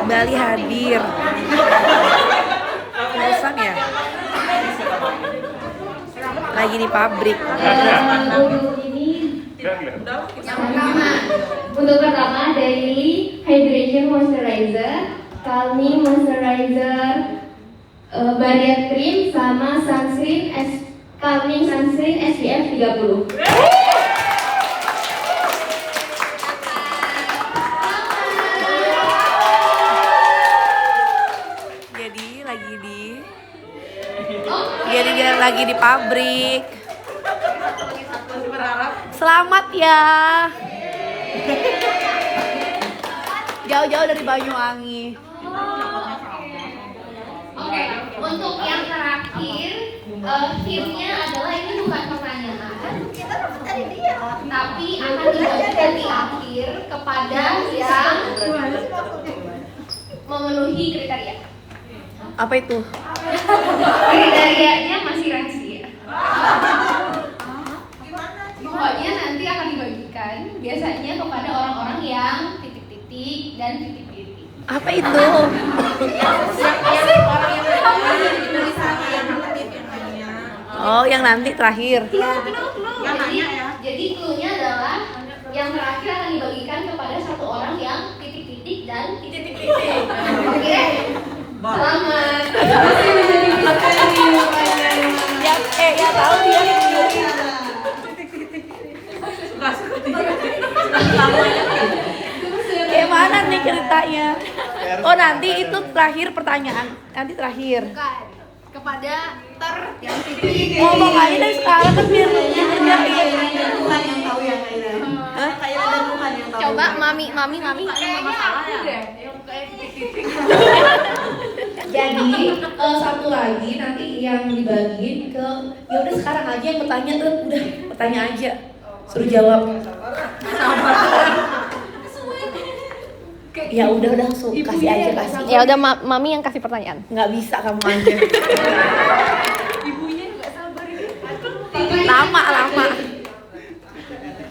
Bali hadir. Bosan ya? Lagi di pabrik. Untuk pertama Daily Hydration Moisturizer, Calming Moisturizer, Barrier Cream sama Sunscreen Calming Sunscreen SPF 30. Jadi lagi di pabrik. Selamat ya. Jauh-jauh dari Banyuwangi. Oke, untuk yang terakhir, timnya adalah ini bukan pertanyaan, tapi akan dibagikan di akhir kepada yang memenuhi kriteria. Apa itu? Kriterianya masih rahasia. Pokoknya nanti akan dibagikan biasanya kepada orang-orang yang titik-titik dan titik-titik. Apa itu? Oh, yang nanti terakhir. Jadi clue-nya adalah yang terakhir akan dibagikan kepada satu orang yang titik-titik dan titik-titik. Oke? Selamat. Ya tahu dia. Kayak mana nih ceritanya? Oh, nanti itu terakhir pertanyaan. Nanti terakhir. Bukan. Kepada yang titik. Ngomong aja dari sekarang kan biar ngerjain. Tuhan yang tahu ya Kaira. Kaira dan Tuhan yang tahu. Coba mami. Kayaknya aku deh. Jadi satu lagi nanti yang dibagiin ke ya udah sekarang aja yang bertanya tuh udah bertanya aja suruh jawab. Ya udah langsung kasih aja kasih. Ya udah mami yang kasih pertanyaan. Nggak bisa kamu aja. Ibunya juga sabar ini. Lama.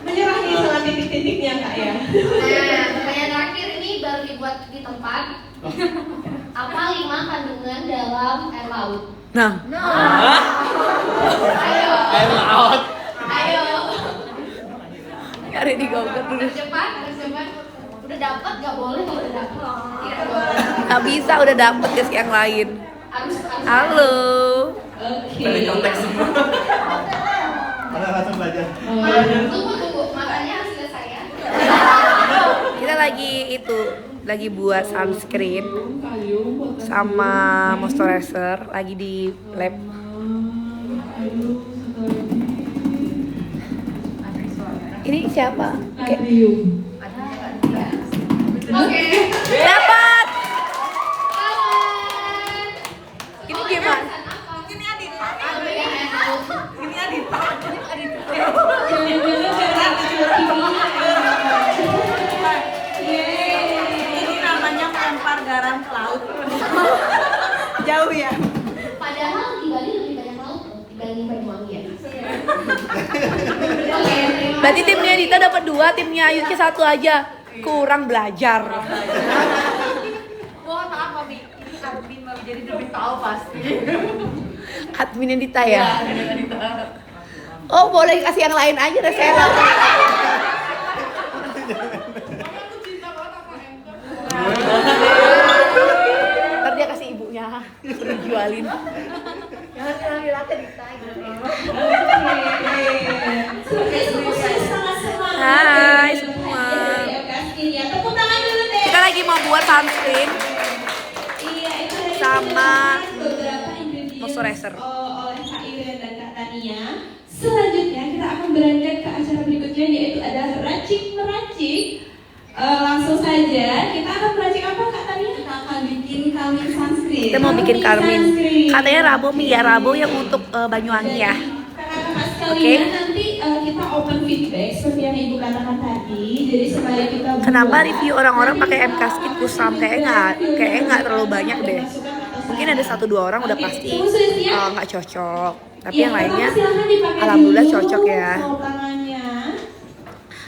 Menyerah nih sama titik-titiknya Kak ya. Nah, pertanyaan terakhir ini baru dibuat di tempat. Apa 5 kandungan dalam air laut? Nah. Ayo. Cari di Google dulu. Harus cepat. Udah dapat nggak boleh kalau udah dapat. Tidak boleh. Nggak bisa udah dapet guys yang lain. Harus. Halo. Oke. Mana langsung belajar. Tunggu. Makanya hasilnya saya. Kita lagi buat sunscreen sama moisturizer lagi di lab. Ini siapa? Oke. Dapat. Ini gimana? Ini Adita. Ini namanya melempar garam ke laut. Jauh ya. Padahal di Bali lebih banyak laut loh dibanding Banyuwangi ya. Oke. Berarti timnya Dita dapat 2, timnya Ayuki 1 aja. Kurang belajar. Mohon maaf Mami, ini admin Mami jadi lebih tahu pasti. Adminnya Dita ya? Oh, boleh kasih yang lain aja deh saya. Ntar dia kasih ibunya, suruh jualin. Jangan bilang Dita gitu. Hai semua. Kita lagi mau buat sunscreen sama moisturizer. Oleh Kak Iren dan Kak Tania. Selanjutnya kita akan beranjak ke acara berikutnya yaitu adalah racik meracik. Langsung saja kita akan meracik apa Kak Tania? Kita akan bikin Calming Sunscreen. Kita mau bikin Calming. Katanya Rabo yang untuk Banyuwangi ya. Kakak-kakak sekalian nanti kita open feedback seperti yang Ibu katakan tadi. Jadi supaya kita Kenapa review orang-orang pakai MK Skin Kusam kayaknya nggak terlalu banyak deh. Mungkin ada 1-2 orang udah pasti nggak cocok. Tapi yang lainnya alhamdulillah cocok ya.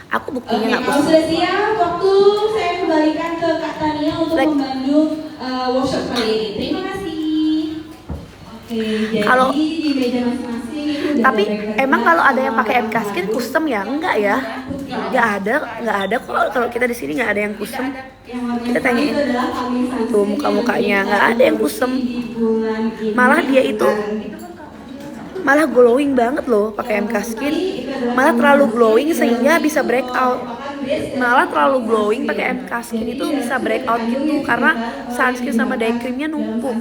Aku buktinya nggak Kalau kusam. sudah siap, waktu saya ke Kak Tania untuk memandu workshop kali ini. Terima kasih. Oke, jadi Kalau- di meja masing-masing itu udah Tapi ada emang kalau ada yang pakai MK Skin custom ya? Enggak ya? Nggak ada kok. Kalau kita di sini nggak ada yang custom. Kita tanyain tuh muka-mukanya, nggak ada yang custom. Malah dia itu malah glowing banget loh pakai MK Skin. Malah terlalu glowing sehingga bisa breakout. Malah terlalu glowing pakai MK Skin itu bisa breakout gitu karena sunscreen sama day creamnya numpuk.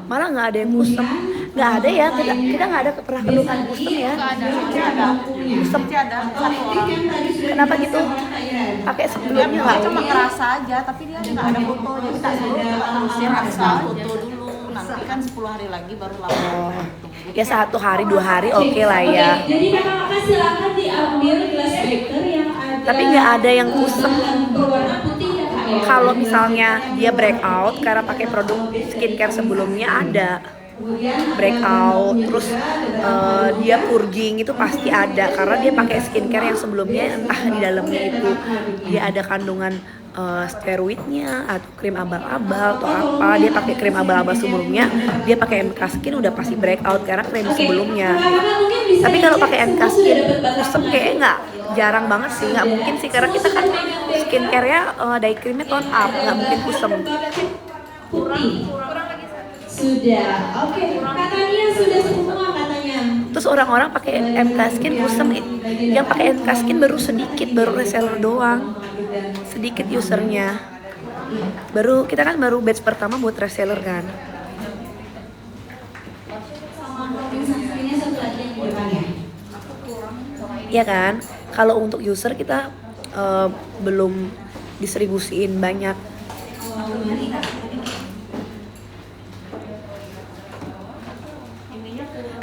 Malah nggak ada yang custom. Nggak ada ya, kita nggak ada pernah keluhan custom ya. Custom. Kenapa gitu? Pakai sebelumnya nggak? Cuma ngerasa aja, tapi dia nggak ada foto. Jadi tak suruh usir harus foto dulu. Nanti kan 10 hari lagi baru lapor. Oh, ya 1 hari 2 hari oke lah ya. Oke, jadi kakak silakan diambil glass breaker yang ada. Tapi nggak ada yang custom. Berwarna putih ya kak ya. Kalau misalnya dia breakout karena pakai produk skincare sebelumnya ada breakout, terus dia purging itu pasti ada karena dia pakai skincare yang sebelumnya entah di dalamnya itu dia ada kandungan steroidnya atau krim abal-abal atau apa. Dia pakai krim abal-abal sebelumnya, dia pakai MK Skin udah pasti breakout karena krim sebelumnya. Tapi kalau pakai MK Skin custom kayaknya nggak, jarang banget sih, nggak mungkin sih karena kita kan skincare-nya day creamnya tone up, nggak mungkin custom. Putih. Sudah. Oke, katanya sudah semua katanya. Terus orang-orang pakai MK Skin custom, yang pakai MK Skin baru sedikit, baru reseller doang, sedikit usernya. Baru kita kan baru batch pertama buat reseller kan. Sama topping sunscreen-nya satu lagi yang di depan ya. Iya kan? Kalau untuk user kita belum distribusiin banyak.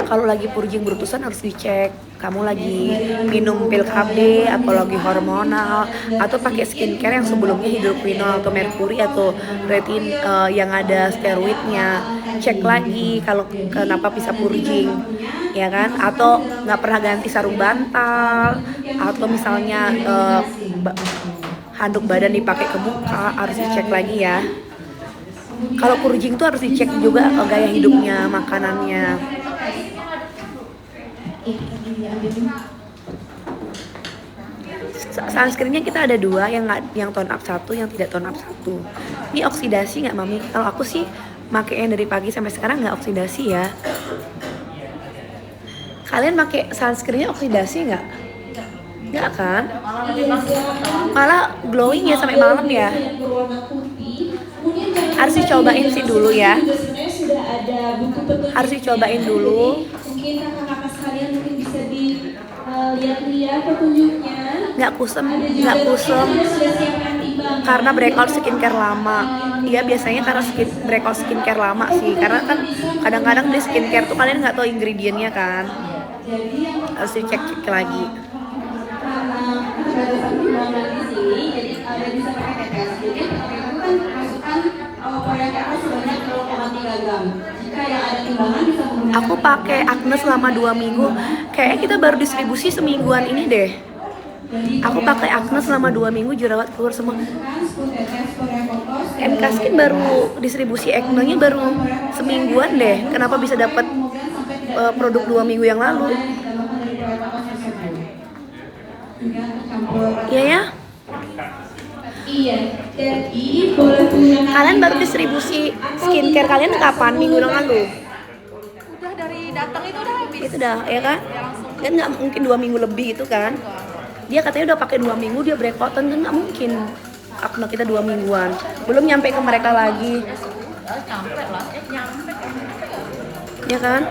Kalau lagi purging berutusan harus dicek kamu lagi minum pil KB atau lagi hormonal atau pakai skincare yang sebelumnya hidroquinol atau merkuri atau retin yang ada steroidnya. Cek lagi kalau kenapa bisa purging, ya kan? Atau nggak pernah ganti sarung bantal atau misalnya handuk badan dipakai ke muka, harus dicek lagi ya. Kalau purging tuh harus dicek juga gaya hidupnya, makanannya. Sunscreennya kita ada 2, yang tone up 1, yang tidak tone up 1. Ini oksidasi nggak mami? Kalau aku sih makainya dari pagi sampai sekarang nggak oksidasi ya. Kalian pakai sunscreennya oksidasi nggak? Nggak kan? Malah glowing ya sampai malam ya. Harus dicobain sih dulu ya. Harus dicobain dulu. Mungkin kakak-kakak sekalian mungkin bisa dilihat-lihat petunjuknya. Nggak kusem karena breakout skincare lama. Iya biasanya karena breakout skincare lama sih, karena kan kadang-kadang di skincare tuh kalian nggak tahu ingredientnya kan, harus dicek lagi. Karena ada pertimbangan di sini, jadi ada bisa pakai tetes. Jadi itu kan masukkan korea ke atas sebanyak 0,3 gram. Jika yang ada timbangan bisa menggunakan. Aku pakai acne selama 2 minggu. Kayaknya kita baru distribusi semingguan ini deh. Aku pakai acne selama 2 minggu, jerawat keluar semua. MK Skin baru distribusi acne-nya baru semingguan deh. Kenapa bisa dapat produk 2 minggu yang lalu? Iya ya? Iya, jadi boleh menggunakan. Kalian baru distribusi skincare kalian kapan? Minggu yang lalu? Udah dari datang itu udah habis. Itu dah, ya kan? Kan nggak mungkin 2 minggu lebih itu kan? Dia katanya udah pakai 2 minggu dia breakout, kan nggak mungkin. Acne kita 2 mingguan, belum nyampe ke mereka lagi. Nyampe lah, nyampe. Ya kan?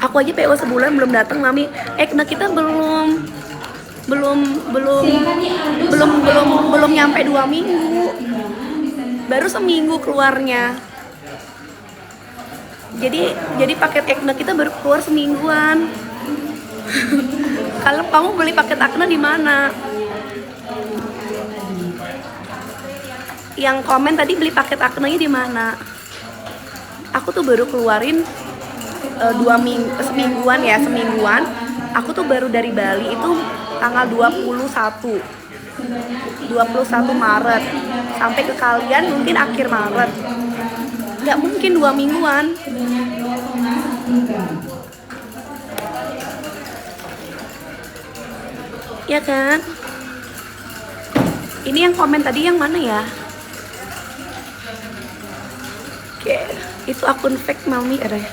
Aku aja PO sebulan belum datang mami. Acne kita belum nyampe 2 minggu. Baru seminggu keluarnya. Jadi paket acne kita baru keluar semingguan. Kalau kamu beli paket acne di mana? Yang komen tadi beli paket acne-nya di mana? Aku tuh baru keluarin semingguan. Aku tuh baru dari Bali itu tanggal 21 Maret sampai ke kalian mungkin akhir Maret. Nggak mungkin 2 mingguan. Ya kan? Ini yang komen tadi yang mana ya? Oke, itu akun fake Mami ada ya?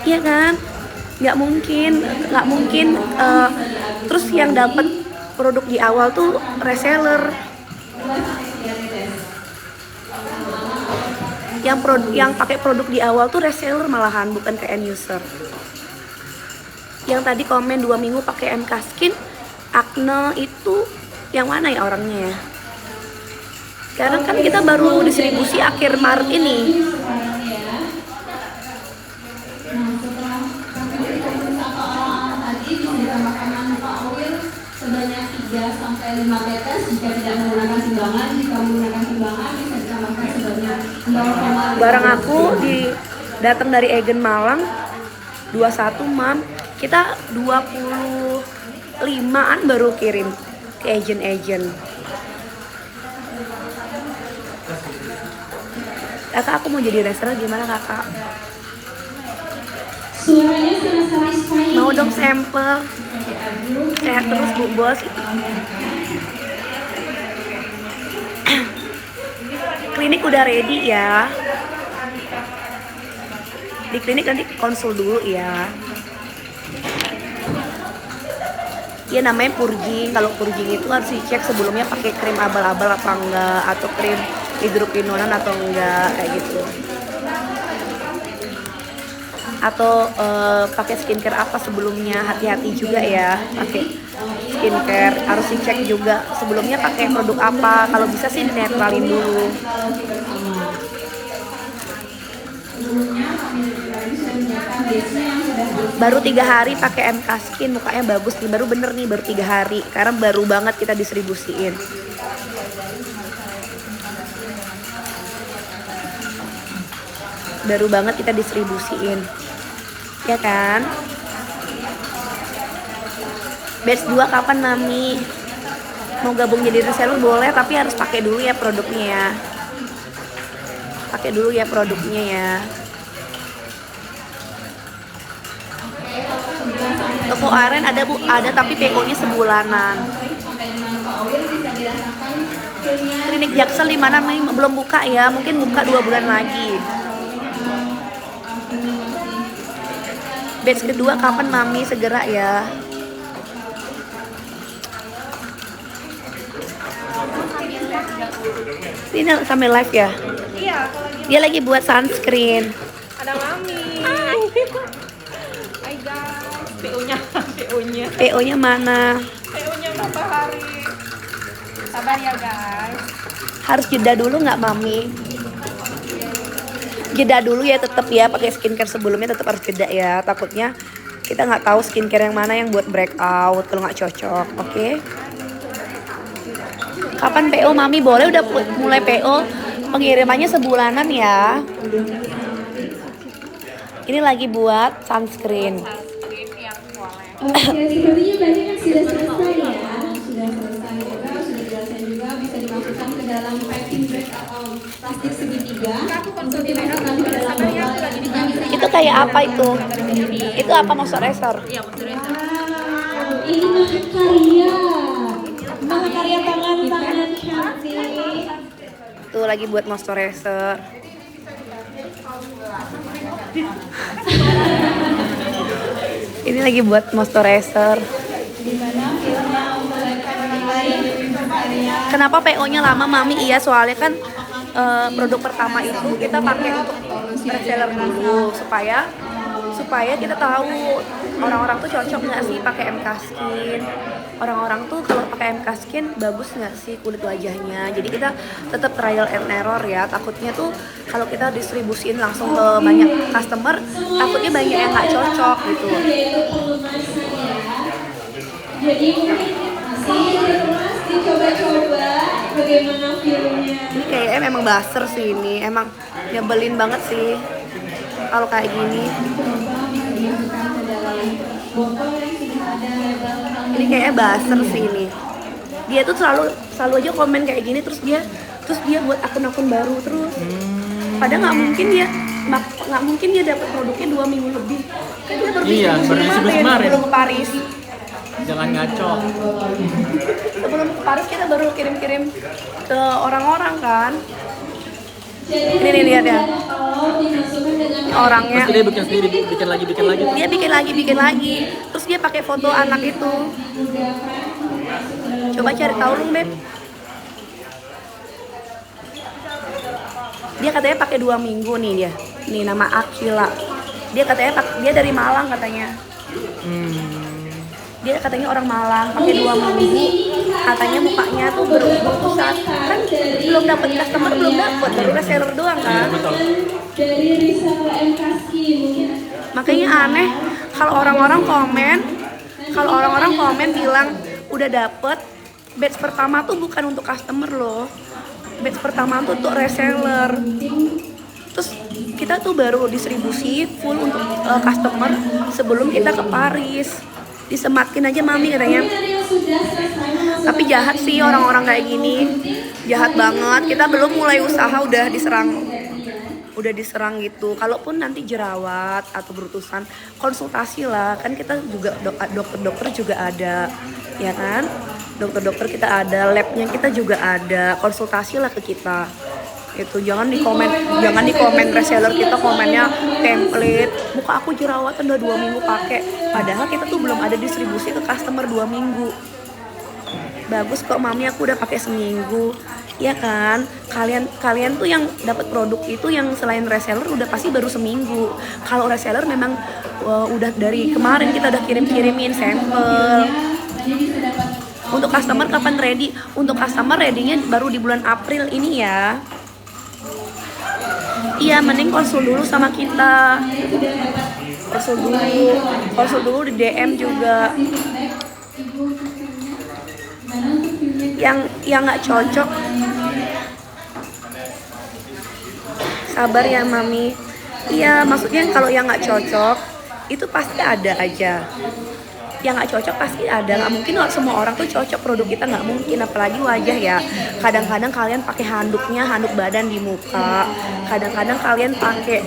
Iya kan? Nggak mungkin. Terus yang dapat produk di awal tuh reseller. Yang pakai produk di awal tuh reseller malahan, bukan ke end user. Yang tadi komen 2 minggu pakai MK Skin, Akne itu yang mana ya orangnya ya? Sekarang kan kita baru distribusi akhir Maret ini. Sebanyak 3-5 tetes jika tidak menggunakan timbangan. Jika menggunakan timbangan bisa ditambahkan sebanyak 0,5. Barang aku datang dari Egen Malang 21 Mam. Kita 25-an baru kirim ke agent. Kakak, aku mau jadi reseller, gimana kakak? Suaranya sangat satisfying. Mau dong sampel. Sehat terus Bu Bos. Klinik udah ready ya. Di klinik nanti konsul dulu ya. Ya namanya purging. Kalau purging itu harus dicek sebelumnya pakai krim abal-abal apa enggak, atau krim hidroquinonan atau enggak, kayak gitu. Atau pakai skincare apa sebelumnya, hati-hati juga ya pakai skincare, harus dicek juga sebelumnya pakai produk apa. Kalau bisa sih dinetralin dulu. Baru 3 hari pakai MK Skin, mukanya bagus nih, baru bener nih, baru 3 hari karena baru banget kita distribusiin. Baru banget kita distribusiin, ya kan? Batch 2 kapan Mami? Mau gabung jadi reseller boleh, tapi harus pakai dulu ya produknya ya. Pakai dulu ya produknya ya. Toko Aren ada Bu, ada tapi PO-nya sebulanan. Klinik Jaksel di mana Mami? Belum buka ya, mungkin buka 2 bulan lagi. Batch kedua kapan Mami? Segera ya. Ini sampai live ya? Iya, Dia lagi buat sunscreen. ada Mami. Hai guys, PO-nya. PO-nya mana? PO-nya berapa hari? Sabar ya guys. Harus jeda dulu nggak Mami? Jeda dulu ya tetap ya, pakai skincare sebelumnya tetap harus jeda ya. Takutnya kita nggak tahu skincare yang mana yang buat breakout kalau nggak cocok, oke? Kapan PO Mami? Boleh udah mulai PO, pengirimannya sebulanan ya. Ini lagi buat sunscreen. Oke, sepertinya banyak yang sudah selesai ya. Sudah selesai juga, sudah dijelasin juga, bisa dimasukkan ke dalam packing bag atau plastik segitiga. Untuk dimasukkan ke dalam botol. Itu kayak apa itu? Itu apa moisturizer? Wow, ini mahakarya. Mahakarya tangan cantik. Tuh lagi buat moisturizer. Ini lagi buat moisturizer. Kenapa PO-nya lama Mami? Iya soalnya kan produk pertama itu kita pakai untuk reseller dulu supaya kita tahu orang-orang tuh cocok nggak sih pakai MK Skin. Orang-orang tuh kalau pakai MK Skin bagus nggak sih kulit wajahnya. Jadi kita tetap trial and error ya. Takutnya tuh kalau kita distribusiin langsung ke banyak customer, takutnya banyak yang nggak cocok gitu. Jadi mungkin masih dicoba-coba bagaimana filmnya. Ini kayaknya memang baser sih ini. Emang nyebelin banget sih kalau kayak gini. Ini kayaknya buzzer sih ini. Dia tuh selalu aja komen kayak gini, terus dia buat akun-akun baru terus. Padahal nggak mungkin dia dapat produknya 2 minggu lebih. Kan dia baru distribusi kemarin. sebelum ke Paris. Jangan ngaco. Sebelum ke Paris kita baru kirim-kirim ke orang-orang kan. Ini nih lihat ya. Orangnya. Terus dia bikin sendiri, bikin lagi. Dia bikin lagi. Terus dia pakai foto anak itu. Coba cari tahu lu, Beb. Dia katanya pakai 2 minggu nih dia. Nih nama Akila. Dia katanya dia dari Malang katanya. Dia katanya orang Malang, pakai 2 minggu. Katanya mukanya tuh berpusat. Kan belum dapat customer, belum dapat, baru reseller doang kan. Dari reseller MKSki mungkin. Makanya aneh kalau orang-orang komen bilang udah dapet, batch pertama tuh bukan untuk customer loh. Batch pertama tuh untuk reseller. Terus kita tuh baru distribusi full untuk customer sebelum kita ke Paris. Disematkin aja mami katanya. Tapi jahat sih orang-orang kayak gini, jahat banget. Kita belum mulai usaha udah diserang gitu. Kalaupun nanti jerawat atau berutusan, konsultasi lah. Kan kita juga dokter-dokter juga ada, ya kan? Dokter-dokter kita ada, labnya kita juga ada. Konsultasi lah ke kita. Itu jangan di komen reseller kita komennya template, muka aku jerawatan udah 2 minggu pakai, padahal kita tuh belum ada distribusi ke customer 2 minggu. Bagus kok mami, aku udah pakai seminggu. Ya kan, kalian tuh yang dapat produk itu yang selain reseller udah pasti baru seminggu. Kalau reseller memang udah dari kemarin kita udah kirimin sampel. Untuk customer kapan ready? Untuk customer ready-nya baru di bulan April ini ya. Iya, mending konsul dulu sama kita. Konsul dulu di DM juga. Yang nggak cocok, sabar ya mami. Iya, maksudnya kalau yang nggak cocok itu pasti ada aja. Yang nggak cocok pasti ada, nggak mungkin semua orang tuh cocok produk kita, nggak mungkin, apalagi wajah ya. Kadang-kadang kalian pakai handuk badan di muka, kadang-kadang kalian pakai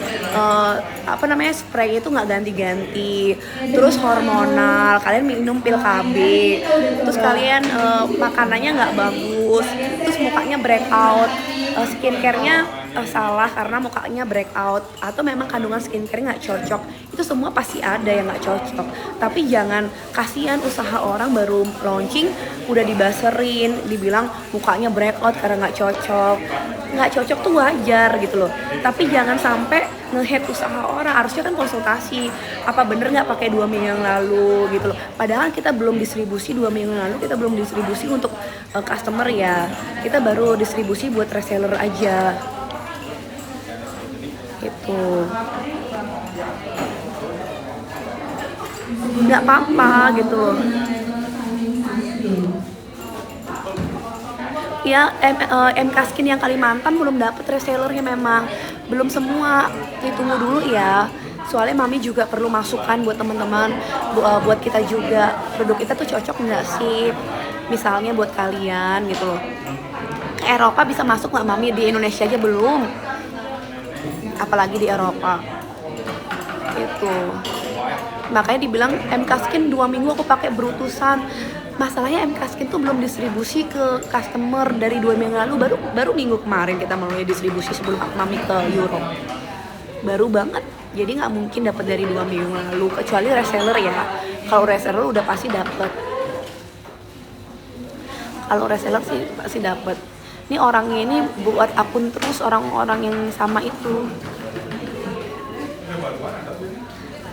spray itu nggak ganti-ganti, terus hormonal, kalian minum pil KB, terus kalian makanannya nggak bagus, terus mukanya breakout, skincare-nya salah karena mukanya breakout, atau memang kandungan skincare nggak cocok. Itu semua pasti ada yang nggak cocok. Tapi jangan, kasihan usaha orang baru launching udah dibaserin, dibilang mukanya breakout karena nggak cocok. Nggak cocok tuh wajar gitu loh. Tapi jangan sampai nge-hate usaha orang. Harusnya kan konsultasi, apa bener nggak pakai 2 minggu yang lalu gitu loh. Padahal kita belum distribusi 2 minggu yang lalu, kita belum distribusi untuk customer ya. Kita baru distribusi buat reseller aja. Itu nggak apa-apa gitu. Ya, MK Skin yang Kalimantan belum dapet resellernya, memang belum semua. Ditunggu dulu ya. Soalnya mami juga perlu masukan buat teman-teman, buat kita juga. Produk kita tuh cocok nggak sih? Misalnya buat kalian gitu loh. Ke Eropa bisa masuk nggak mami? Di Indonesia aja belum. Apalagi di Eropa. Itu. Makanya dibilang MK Skin 2 minggu aku pakai berutusan. Masalahnya MK Skin tuh belum distribusi ke customer dari 2 minggu lalu, baru minggu kemarin kita mulai distribusi sebelum mami ke Europe. Baru banget. Jadi nggak mungkin dapat dari 2 minggu lalu, kecuali reseller ya. Kalau reseller udah pasti dapat. Kalau reseller sih pasti dapat. Ini orangnya ini buat akun terus orang-orang yang sama itu.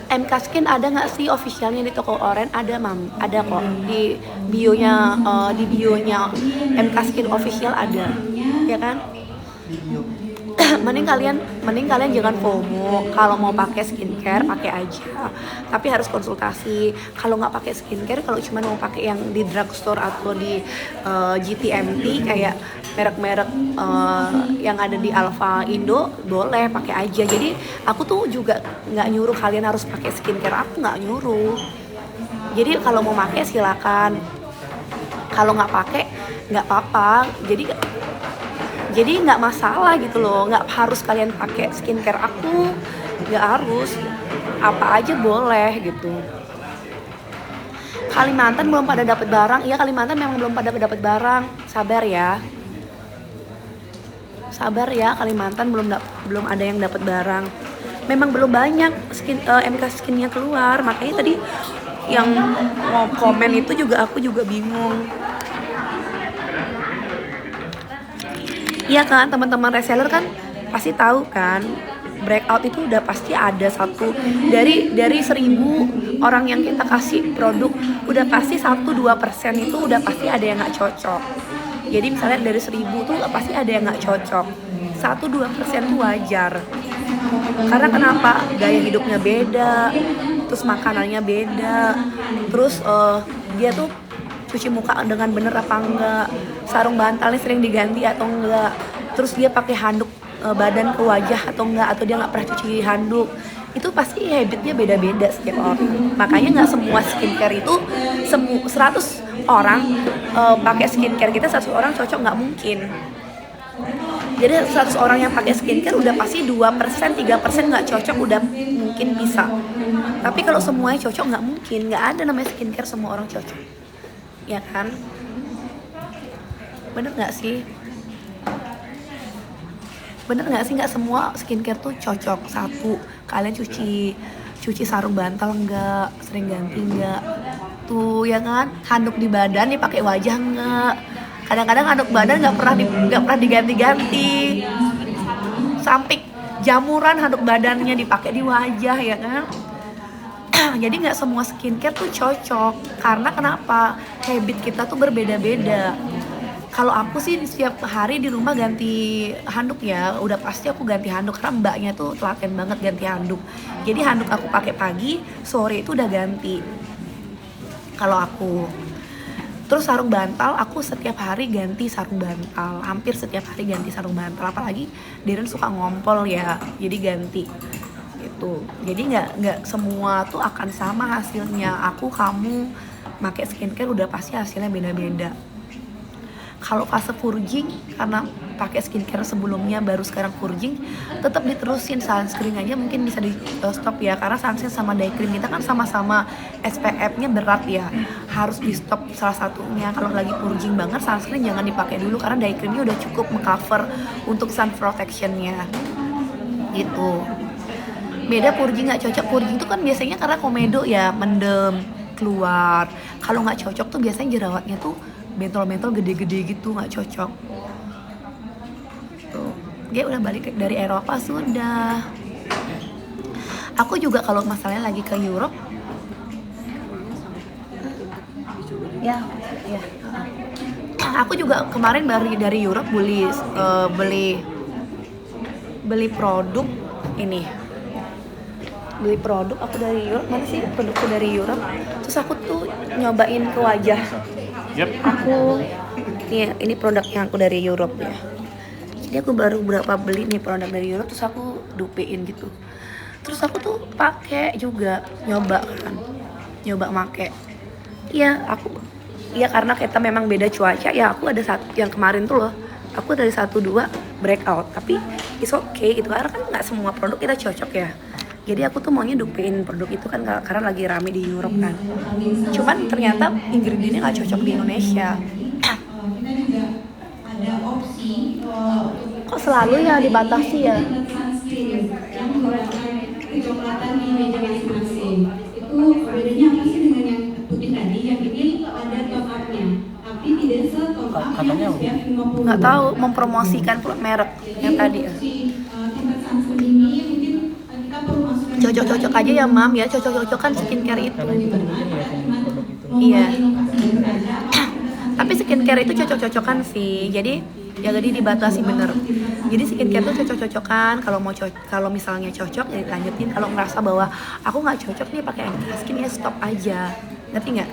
MK Skin ada nggak sih officialnya di toko Oren? Ada mam, ada kok di bionya MK Skin official ada, ya kan? mending kalian jangan FOMO. Kalau mau pakai skincare pakai aja, tapi harus konsultasi. Kalau nggak pakai skincare, kalau cuma mau pakai yang di drugstore atau di GTMT kayak merek-merek yang ada di Alfa Indo, boleh pakai aja. Jadi aku tuh juga nggak nyuruh kalian harus pakai skincare, aku nggak nyuruh. Jadi kalau mau pakai silakan, kalau nggak pakai nggak apa-apa. Jadi nggak masalah gitu loh, nggak harus kalian pakai skincare aku, nggak harus, apa aja boleh gitu. Kalimantan belum pada dapat barang. Iya, Kalimantan memang belum pada dapat barang. Sabar ya. Sabar ya, Kalimantan belum ada yang dapat barang. Memang belum banyak MK skinnya keluar. Makanya tadi yang mau komen itu juga aku juga bingung. Iya kan, teman-teman reseller kan pasti tahu kan, breakout itu udah pasti ada satu dari 1.000 orang yang kita kasih produk, udah pasti 1-2% itu udah pasti ada yang nggak cocok. Jadi misalnya dari 1.000 tuh pasti ada yang nggak cocok. 1-2% tuh wajar. Karena kenapa? Gaya hidupnya beda, terus makanannya beda, terus dia tuh cuci muka dengan bener apa enggak, sarung bantalnya sering diganti atau enggak, terus dia pakai handuk badan ke wajah atau enggak, atau dia nggak pernah cuci handuk. Itu pasti habitnya beda-beda setiap orang. Makanya nggak semua skincare itu 100 orang pakai skincare kita 100 orang cocok, nggak mungkin. Jadi 100 orang yang pakai skincare udah pasti 2%, 3% nggak cocok, udah mungkin bisa. Tapi kalau semuanya cocok nggak mungkin, nggak ada namanya skincare semua orang cocok. Ya kan? Bener nggak sih? Bener nggak sih, nggak semua skincare tuh cocok. Satu, kalian cuci sarung bantal nggak, sering ganti nggak, tuh ya kan? Handuk di badan dipakai wajah nggak? Kadang-kadang handuk badan nggak pernah diganti-ganti. Sampai jamuran handuk badannya dipakai di wajah, ya kan? Jadi nggak semua skincare tuh cocok. Karena kenapa? Habit kita tuh berbeda-beda. Kalau aku sih setiap hari di rumah ganti handuk ya, udah pasti aku ganti handuk karena mbaknya tuh telaten banget ganti handuk. Jadi handuk aku pakai pagi, sore itu udah ganti. Kalau aku. Terus sarung bantal, aku setiap hari ganti sarung bantal. Hampir setiap hari ganti sarung bantal. Apalagi Darren suka ngompol ya, jadi ganti. Gitu. Jadi nggak semua tuh akan sama hasilnya. Kamu pakai skincare udah pasti hasilnya beda-beda. Kalau fase purging, karena pakai skincare sebelumnya baru sekarang purging, tetap diterusin. Sunscreen aja mungkin bisa di stop ya, karena sunscreen sama day cream kita kan sama-sama SPF-nya berat ya, harus di stop salah satunya. Kalau lagi purging banget, sunscreen jangan dipakai dulu karena day creamnya udah cukup mengcover untuk sun protection-nya gitu. Beda purging nggak cocok. Purging tuh kan biasanya karena komedo ya, mendem keluar. Kalau nggak cocok tuh biasanya jerawatnya tuh bentol-bentol gede-gede gitu, nggak cocok. Tuh, dia udah balik dari Eropa sudah. Aku juga kalau masalahnya lagi ke Europe, ya. Aku juga kemarin baru dari Europe beli produk ini. Beli produk aku dari Europe, mana sih produkku dari Europe? Terus aku tuh nyobain ke wajah. Yep. Aku ini produk yang aku dari Europe ya. Jadi aku baru beli nih produk dari Europe, terus aku dupein gitu. Terus aku tuh pakai juga, nyoba make. Iya karena kita memang beda cuaca ya. Aku ada satu yang kemarin tuh loh, aku dari 1-2 breakout, tapi it's okay gitu karena kan nggak semua produk kita cocok ya. Jadi aku tuh maunya dupein produk itu kan karena lagi rame di Europe kan. Cuman ternyata ingredientnya nggak cocok di Indonesia. Kita juga ada opsi Kok selalu ya dibatasi ya? sunscreen yang menggunakan kecoklatan di meja masing-masing. Itu bedanya apa sih dengan yang putih tadi? Yang ini ada top up-nya, tapi tidak se-top up Katanya yang SPF 50. Nggak tahu mempromosikan merek yang tadi ya. Tingkat sunscreen ini mungkin kita perlu masukkan Cocok-cocok aja ya mam ya, cocok-cocokan skincare itu. Iya. Tapi skincare itu cocok-cocokan sih. Jadi dibatasi bener. Jadi skincare itu cocok-cocokan. Kalau misalnya cocok ya dilanjutin. Kalau ngerasa bahwa aku nggak cocok nih pakai skin ya stop aja. Ngerti nggak?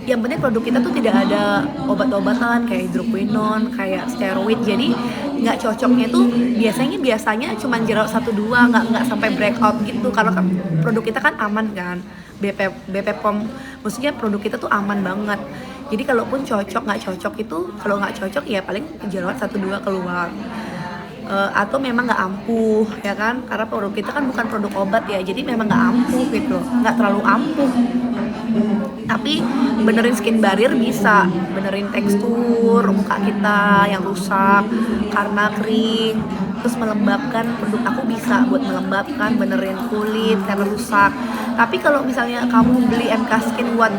Yang penting produk kita tuh tidak ada obat-obatan kayak hidroquinone, kayak steroid. Jadi nggak cocoknya tuh biasanya cuma jerawat 1-2, nggak sampai breakout gitu. Kalau produk kita kan aman kan, BP POM, maksudnya produk kita tuh aman banget. Jadi kalaupun cocok nggak cocok itu, kalau nggak cocok ya paling jerawat 1-2 keluar. Atau memang nggak ampuh ya kan, karena produk kita kan bukan produk obat ya, jadi memang nggak ampuh gitu loh, nggak terlalu ampuh, tapi benerin skin barrier bisa, benerin tekstur muka kita yang rusak karena kering, terus melembabkan, produk aku bisa buat melembabkan, benerin kulit karena rusak. Tapi kalau misalnya kamu beli MK Skin buat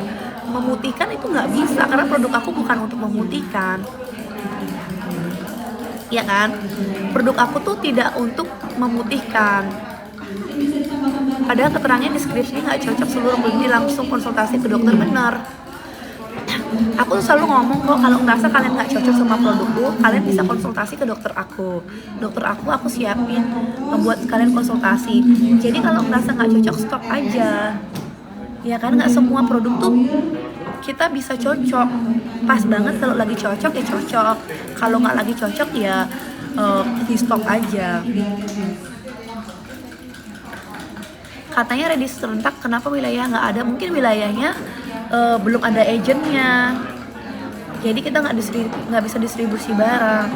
memutihkan itu nggak bisa, karena produk aku bukan untuk memutihkan. Ya kan, produk aku tuh tidak untuk memutihkan. Padahal keterangannya deskripsinya nggak cocok seluruh kulit, langsung konsultasi ke dokter benar. Aku tuh selalu ngomong kok, kalau ngerasa kalian nggak cocok sama produkku, kalian bisa konsultasi ke dokter aku. Dokter aku siapin membuat kalian konsultasi. Jadi kalau ngerasa nggak cocok, stop aja. Ya kan, nggak semua produk tuh kita bisa cocok. Pas banget kalau lagi cocok ya cocok, kalau nggak lagi cocok ya di stop aja. Katanya ready serentak, kenapa wilayah nggak ada? Mungkin wilayahnya belum ada agentnya, jadi kita nggak bisa distribusi barang.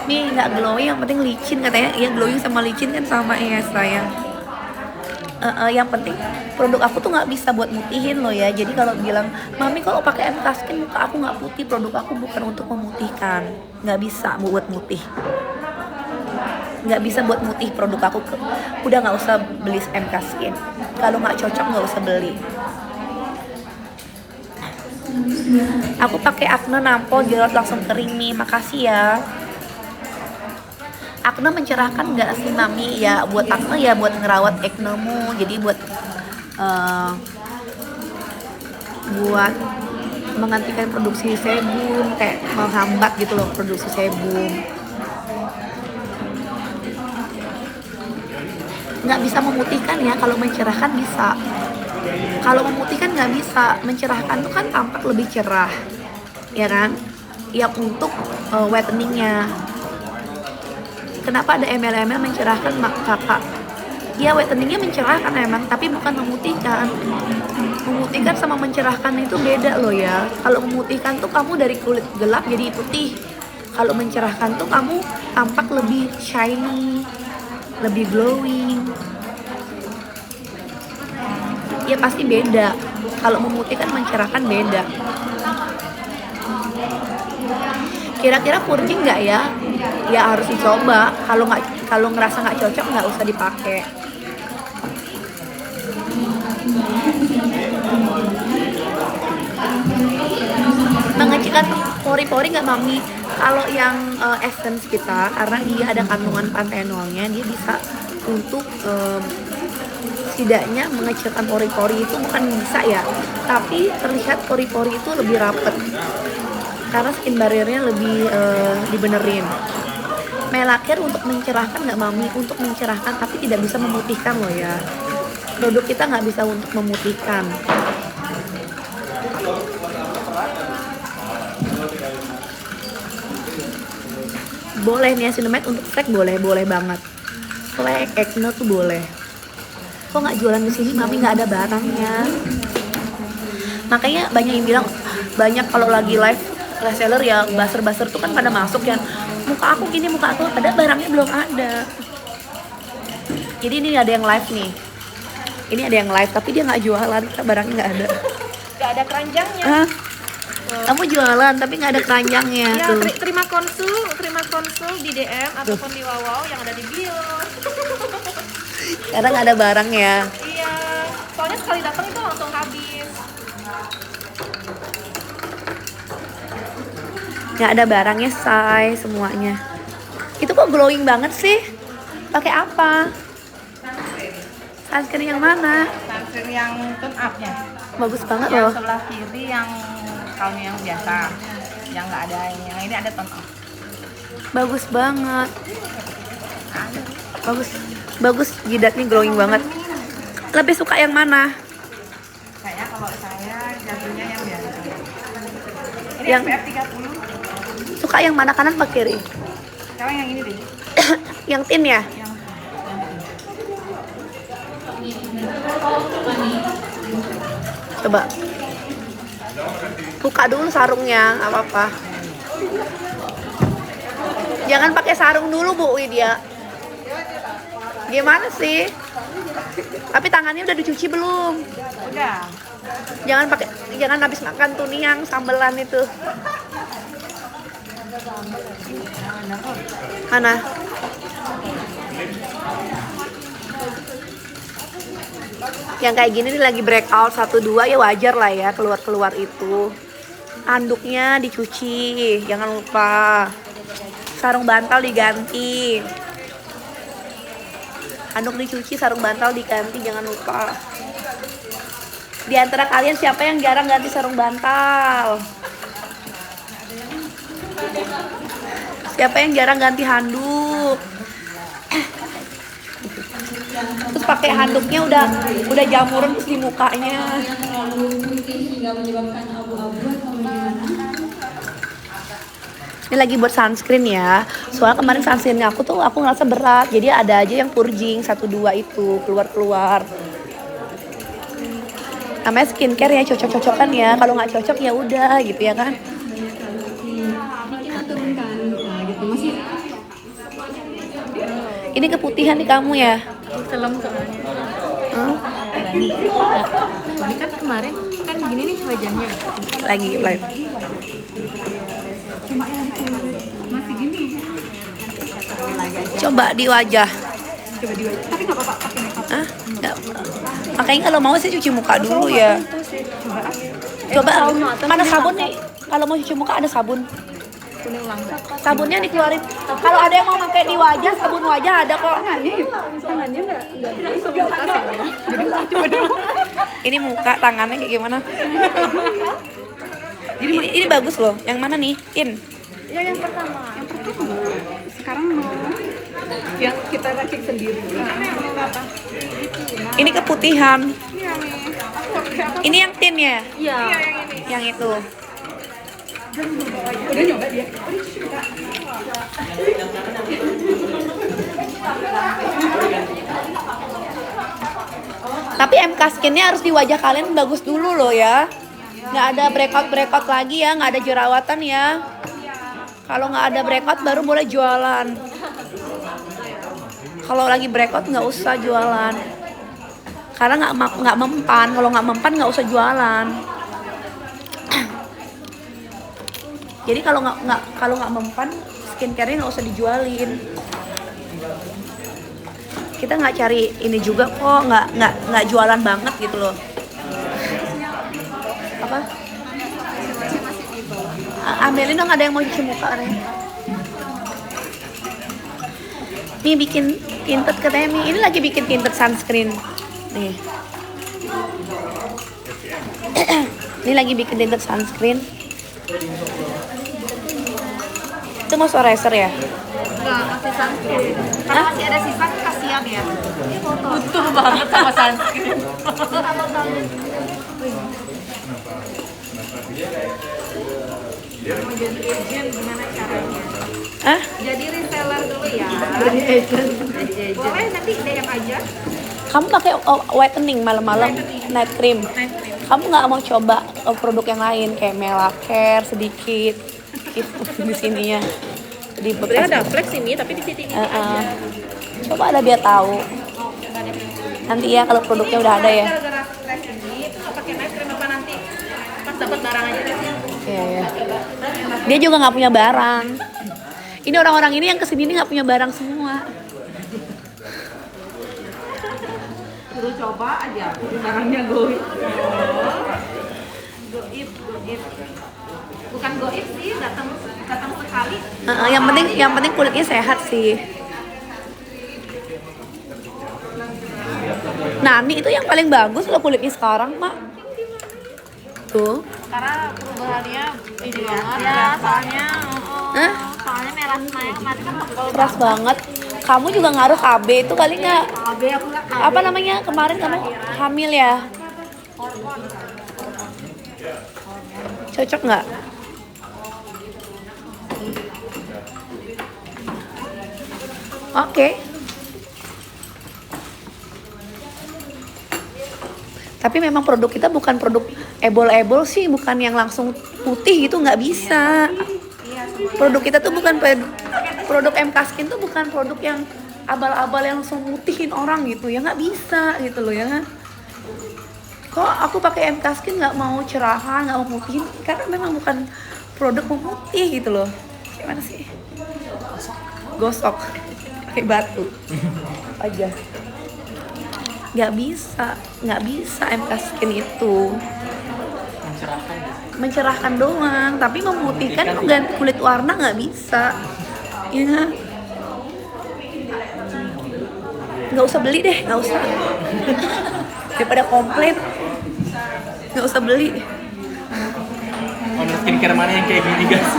Nih nggak glowing, yang penting licin katanya. Ya glowing sama licin kan sama ya sayang. Yang penting produk aku tuh nggak bisa buat mutihin loh ya. Jadi kalau bilang mami kalau pakai MK Skin muka aku nggak putih, produk aku bukan untuk memutihkan, nggak bisa buat mutih, nggak bisa buat mutih produk aku. Udah nggak usah beli MK Skin, kalau nggak cocok nggak usah beli. Aku pakai Acne nampol jerawat langsung kering nih, makasih ya. Acne mencerahkan nggak sih mami? Ya buat acne ya buat ngerawat acnemu, jadi buat menggantikan produksi sebum, kayak menghambat gitu loh produksi sebum. Nggak bisa memutihkan ya, kalau mencerahkan bisa. Kalau memutihkan nggak bisa, mencerahkan tuh kan tampak lebih cerah, ya kan? Ya untuk whiteningnya. Kenapa ada ML-ML mencerahkan kakak? Ya whiteningnya mencerahkan emang, tapi bukan memutihkan. Memutihkan sama mencerahkan itu beda loh ya. Kalau memutihkan tuh kamu dari kulit gelap jadi putih. Kalau mencerahkan tuh kamu tampak lebih shiny, lebih glowing. Ya pasti beda. Kalau memutihkan mencerahkan beda. Kira-kira purging nggak ya? Ya harus dicoba. Kalau ngerasa nggak cocok nggak usah dipakai. Mengecilkan pori-pori nggak mami? Kalau yang essence kita, karena dia ada kandungan pantenolnya, dia bisa untuk setidaknya mengecilkan pori-pori itu, bukan bisa ya, tapi terlihat pori-pori itu lebih rapet karena skin barriernya lebih dibenerin. Melacare untuk mencerahkan nggak mami? Untuk mencerahkan, tapi tidak bisa memutihkan loh ya. Produk kita nggak bisa untuk memutihkan. Boleh niacinamide untuk flek, boleh banget. Flek, acne tuh boleh. Kok nggak jualan di sini mami? Nggak ada barangnya. Makanya banyak yang bilang, banyak kalau lagi live reseller ya buzzer tuh kan pada masuk ya, muka aku gini, muka aku, ada barangnya belum ada. Jadi ini ada yang live nih, ini ada yang live tapi dia nggak jualan, barangnya nggak ada. Nggak ada keranjangnya. Kamu jualan tapi nggak ada keranjangnya Ya, tuh. terima konsul di DM ataupun di Wow yang ada di bio. Karena nggak ada barangnya. Iya, soalnya sekali datang itu langsung habis. Nggak ada barangnya, say, semuanya. Itu kok glowing banget sih? Pakai apa? Sunscreen yang mana? Sunscreen yang tone up-nya. Bagus banget Yang loh. sebelah kiri yang kaunnya yang biasa. Yang nggak ada yang ini ada tone up. Bagus banget. Bagus jidatnya glowing banget. Lebih suka yang mana? Kalau saya jatuhnya yang biasa. Ini Yang- SPF 30. Suka yang mana, kanan atau kiri? Sekarang yang ini deh. Yang tin ya? Yang Coba. Buka dulu sarungnya, nggak apa-apa. Jangan pakai sarung dulu Bu Widya. Gimana sih? Tapi tangannya udah dicuci belum? Udah. Jangan habis makan tuh nih yang sambelan itu. Mana? Yang kayak gini nih lagi breakout 1-2 ya wajar lah ya keluar-keluar itu. Anduknya dicuci, jangan lupa. Sarung bantal diganti. Anduk dicuci, sarung bantal diganti, jangan lupa. Di antara kalian siapa yang jarang ganti sarung bantal? Siapa yang jarang ganti handuk? Terus pakai handuknya udah jamuran terus di mukanya. Yang terlalu putih hingga menyebabkan abu-abu atau bagaimana? Ini lagi buat sunscreen ya. Soalnya kemarin sunscreennya aku ngerasa berat. Jadi ada aja yang purging 1-2 itu keluar-keluar. Namanya skincare ya, cocok-cocokan ya. Kalau nggak cocok ya udah gitu ya kan. Kita turunkan, nah gitu masih. Ini keputihan nih kamu ya. Film soalnya. Ini kan kemarin kan gini nih wajahnya. Lagi live. Masih gini. Coba di wajah. Coba di wajah. Tapi nggak apa-apa pakai makeup. Hah? Nggak. Makanya kalau mau sih cuci muka dulu ya. Coba mana sabun nih? Kalau mau cuci muka ada sabun. Kuning langka. Sabunnya dikeluarin. Kalau ada yang mau pakai di wajah, sabun wajah ada kok. Tangannya nggak bisa ya. Jadi coba dulu. Ini muka, tangannya kayak gimana? Ini bagus loh. Yang mana nih? Ya yang pertama. Sekarang mau yang kita racik sendiri. Ini keputihan. Iya nih. Ini yang tin ya? Iya. Yang itu. Udah nyoba dia. Tapi MK Skin-nya harus di wajah kalian bagus dulu loh ya. Nggak ada breakout lagi ya, nggak ada jerawatan ya. Kalau nggak ada breakout baru boleh jualan. Kalau lagi breakout nggak usah jualan. Karena nggak mempan. Kalau nggak mempan nggak usah jualan. Jadi kalau nggak mempan, skincare-nya nggak usah dijualin. Kita nggak cari ini juga kok, nggak jualan banget gitu loh. Apa? Ambilin dong, ada yang mau cuci muka nih. Nih bikin tinted katanya Mi. Ini lagi bikin tinted sunscreen. Nih. Ini lagi bikin tinted sunscreen. Itu moisturizer ya? Enggak, masih sunscreen. Kalau masih ada sisa kasihan ya. Butuh banget sama sunscreen. Mau jadi agent gimana caranya? Hah? Jadi reseller dulu ya. Jadi agent. Boleh nanti DM aja. Kamu pakai whitening malam-malam, night cream. Kamu nggak mau coba produk yang lain kayak Melacare sedikit gitu di sininya. Di bekas. Ada flex ini tapi di sini aja. Coba ada biar tahu. Nanti ya kalau produknya udah ada ya. Gara-gara flex ini itu nggak pakai night cream apa nanti pas dapat barang aja deh. Iya ya. Dia juga nggak punya barang. Ini orang-orang ini yang kesini ini nggak punya barang semua. Suruh coba aja barangnya goib. Goib. Bukan goib sih, datang sekali. Yang penting kulitnya sehat sih. Nani itu yang paling bagus loh kulitnya sekarang, Mak. Tuh. Karena perubahannya ini banget ya, soalnya Hah? soalnya merah kemarin kan tebal Keras banget. Kamu juga ngaruh KB itu kali nggak? KB aku nggak KB. Apa namanya kemarin kamu hamil ya? Cocok nggak? Oke. Tapi memang produk kita bukan produk ebol-ebol sih, bukan yang langsung putih gitu, nggak bisa. Produk kita tuh bukan produk MK Skin tuh bukan produk yang abal-abal yang langsung mutihin orang gitu ya, nggak bisa gitu loh ya. Kok aku pakai MK Skin nggak mau cerahan, nggak mau mutihin, karena memang bukan produk pemutih gitu loh. Gimana sih? Gosok pakai batu aja. Nggak bisa MK Skin itu mencerahkan doang, tapi memutihkan tuh ganti kulit warna nggak bisa ya. Nggak usah beli deh, nggak usah. Daripada komplain, nggak usah beli. Owner skincare mana yang kayak gini guys?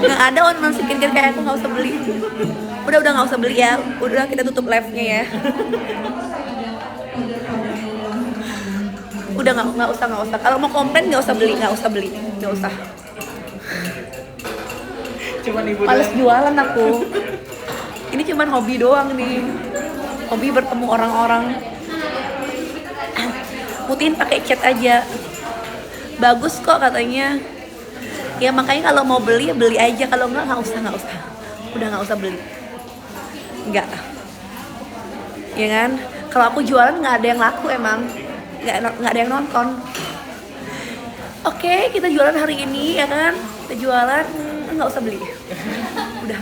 Nggak ada owner skincare kayak aku, nggak usah beli. Udah nggak usah beli ya. Udah kita tutup live-nya ya. Udah nggak usah. Kalau mau komplain nggak usah beli. Nggak usah. Cuman ibu Males jualan aku. Ini cuman hobi doang nih. Hobi bertemu orang-orang. Mutihin pakai cat aja. Bagus kok katanya. Ya makanya kalau mau beli ya beli aja. Kalau nggak usah. Udah nggak usah beli. Nggak. Ya kan? Kalau aku jualan nggak ada yang laku emang. Nggak ada yang nonton. Oke, kita jualan hari ini ya kan? Kita jualan, nggak usah beli. Udah,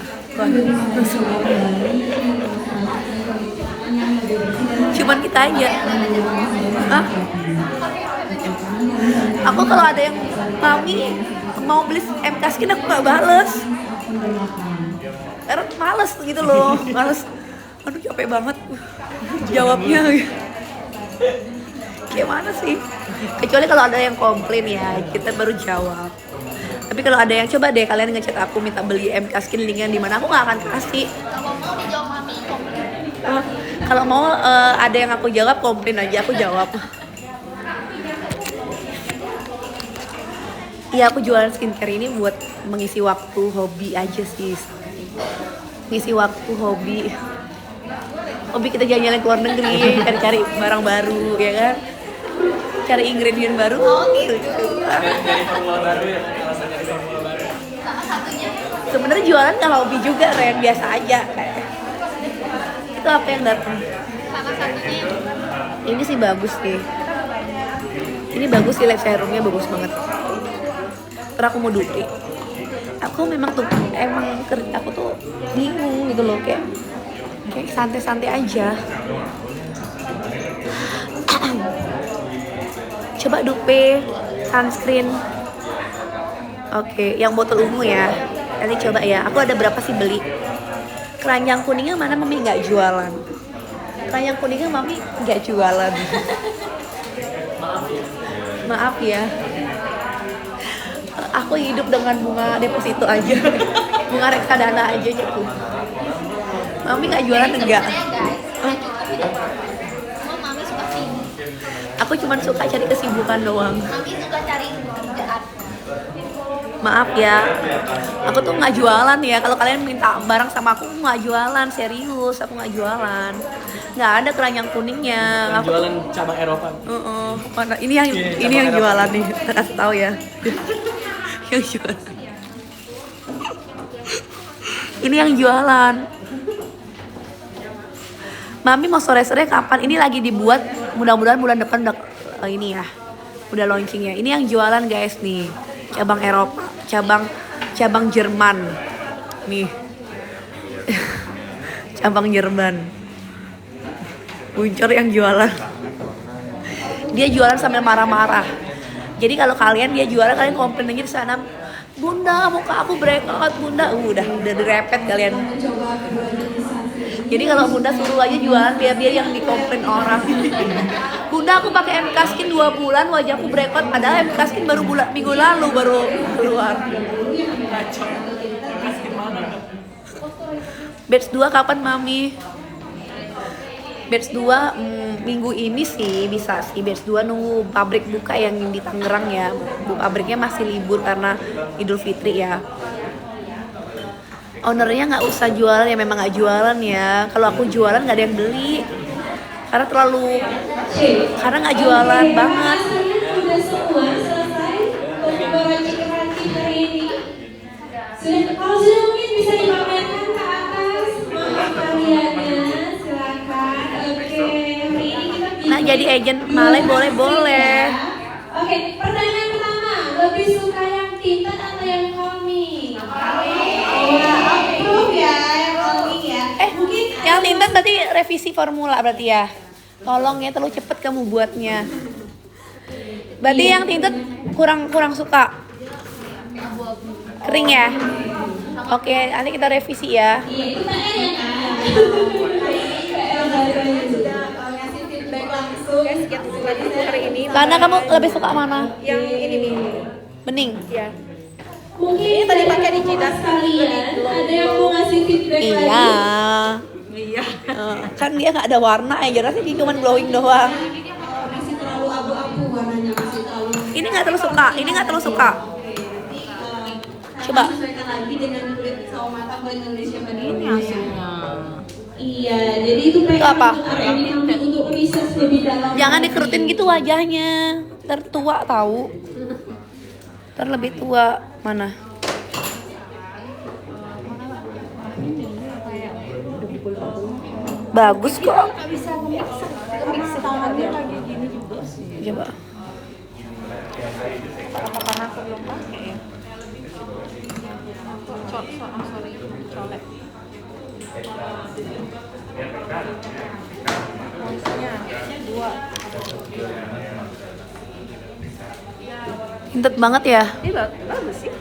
cuman kita aja. Hah? Aku kalau ada yang mami mau beli MK Skin aku nggak bales. Karena males gitu loh, males. Aduh capek banget jawabnya. Gimana sih? Kecuali kalau ada yang komplain ya, kita baru jawab. Tapi kalau ada yang coba deh kalian ngechat aku minta beli MK Skin, linknya di mana, aku nggak akan kasih. Kalau mau dijawab mami komplain. Kalau mau ada yang aku jawab, komplain aja aku jawab. Iya, aku jualan skincare ini buat mengisi waktu hobi aja sih. Ngisi waktu hobi kita jalan-jalan ke luar negeri, cari-cari barang baru ya kan, cari ingredient baru gitu. Dari formula baru ya, alasan dari formula baru. Salah satunya Sebenarnya jualan nggak hobi juga, Ren, biasa aja kayak. Itu apa yang datang? salah satunya Ini sih bagus nih. Ini bagus sih, live serumnya bagus banget. Terus aku mau dupi. Aku memang tuh aku tuh bingung gitu loh, kayak santai-santai aja. Coba dupe sunscreen. Oke, yang botol ungu ya. Nanti coba ya. Aku ada berapa sih beli? Keranjang kuningnya mana mami nggak jualan? Keranjang kuningnya mami nggak jualan. Maaf ya. Aku hidup dengan bunga deposito aja. Bunga reksadana aja gitu. Mami nggak jualan enggak? guys, tapi cuma mami suka sibuk. Aku cuma suka cari kesibukan doang. Mami suka cari kerjaan. Maaf ya, aku tuh nggak jualan ya. Kalau kalian minta barang sama aku nggak jualan, serius. Aku nggak jualan. Nggak ada keranjang kuningnya. Aku Jualan cabang Eropa. Mana? Ini yang jualan nih. Kita kasih tahu ya. Yang jualan. Ini yang jualan. Mami mau sore-sore kapan? Ini lagi dibuat. Mudah-mudahan bulan depan udah ini ya. Udah launchingnya. Ini yang jualan guys nih. Cabang Eropa, cabang Jerman. Nih. Cabang Jerman. Buncor yang jualan. Dia jualan sambil marah-marah. Jadi kalau kalian dia jualan, kalian komplain aja di sana. Bunda, muka aku breakout, Bunda. Udah direpet kalian. Jadi kalau Bunda suruh aja jualan biar dia yang dikomplain orang. Bunda, aku pakai MK Skin 2 bulan wajahku breakout, padahal MK Skin baru minggu lalu baru keluar. Batch 2 kapan mami? Batch 2 minggu ini sih bisa sih. Batch 2 nunggu pabrik buka yang di Tangerang ya. Pabriknya masih libur karena Idul Fitri ya. Ownernya nggak usah jualan ya, memang nggak jualan ya. Kalau aku jualan nggak ada yang beli. karena terlalu Sip. karena nggak jualan Oke, banget. rasanya udah semua selesai untuk meracik-racik hari ini. Sudah, kalau sudah mungkin bisa dipamerkan ke atas karyanya, silakan. Oke, hari ini kita Nah, jadi agent Malay boleh. Oke, pertanyaan pertama, lebih suka yang tinted atau yang calming? Approve ya, yang calming ya. Mungkin Yang tinted tadi revisi formula berarti ya. Tolong ya, terlalu cepet kamu buatnya. Berarti yang tinted kurang suka. Kering ya? Oke, nanti kita revisi ya. iya itu PR ya kan. Sudah ngasih feedback langsung. Hari ini Karena kamu lebih suka mana? yang ini nih. Bening. Ya. Mungkin Ini tadi pakai di jidat kalian ada yang mau ngasih feedback Iya. lagi? Iya. Kan dia nggak ada warna ya, jelasnya dia cuma glowing doang. Masih terlalu abu-abu warnanya, masih terlalu. Ini nggak terlalu suka, ini nggak terlalu suka. Coba. Sesuaikan lagi dengan kulit sawo matang buat Indonesia pada Ini hasilnya. Iya, jadi itu PR Itu apa? untuk hari ini untuk riset lebih dalam. Jangan dikerutin gitu wajahnya. Tertua tahu. Terlebih tua mana? Bagus kok. Tangannya lagi gini juga sih. Coba. Apa karena aku belum pakai ya? Sorry, colek. Maksudnya 2. Tinted banget ya. Ini bagus sih.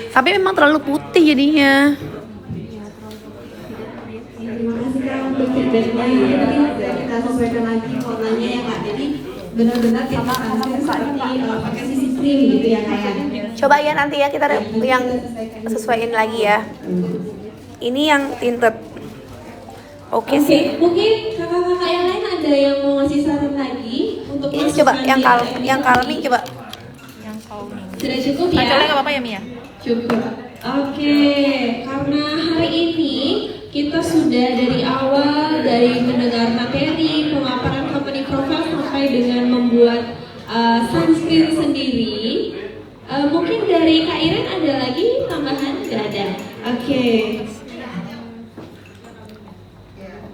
Tapi memang terlalu putih jadinya. Terima kasih Kak untuk feedbacknya. Jadi kita sesuaikan lagi warnanya ya Kak. Jadi benar-benar kita hasil seperti pakai sisi krim gitu ya Kak. Coba ya nanti ya kita yang sesuaiin lagi ya. Ini yang tinted. Oke sih. Mungkin kakak-kakak yang lain ada yang mau ngasih saran lagi untuk Ini coba yang calming coba. Yang calming. Sudah cukup ya? Colek nggak apa-apa ya Mia? Cukup. Oke, karena hari ini kita sudah dari awal dari mendengar materi pemaparan company profile sampai dengan membuat sunscreen sendiri. Mungkin dari Kak Iren ada lagi tambahan? Tidak ada. Oke.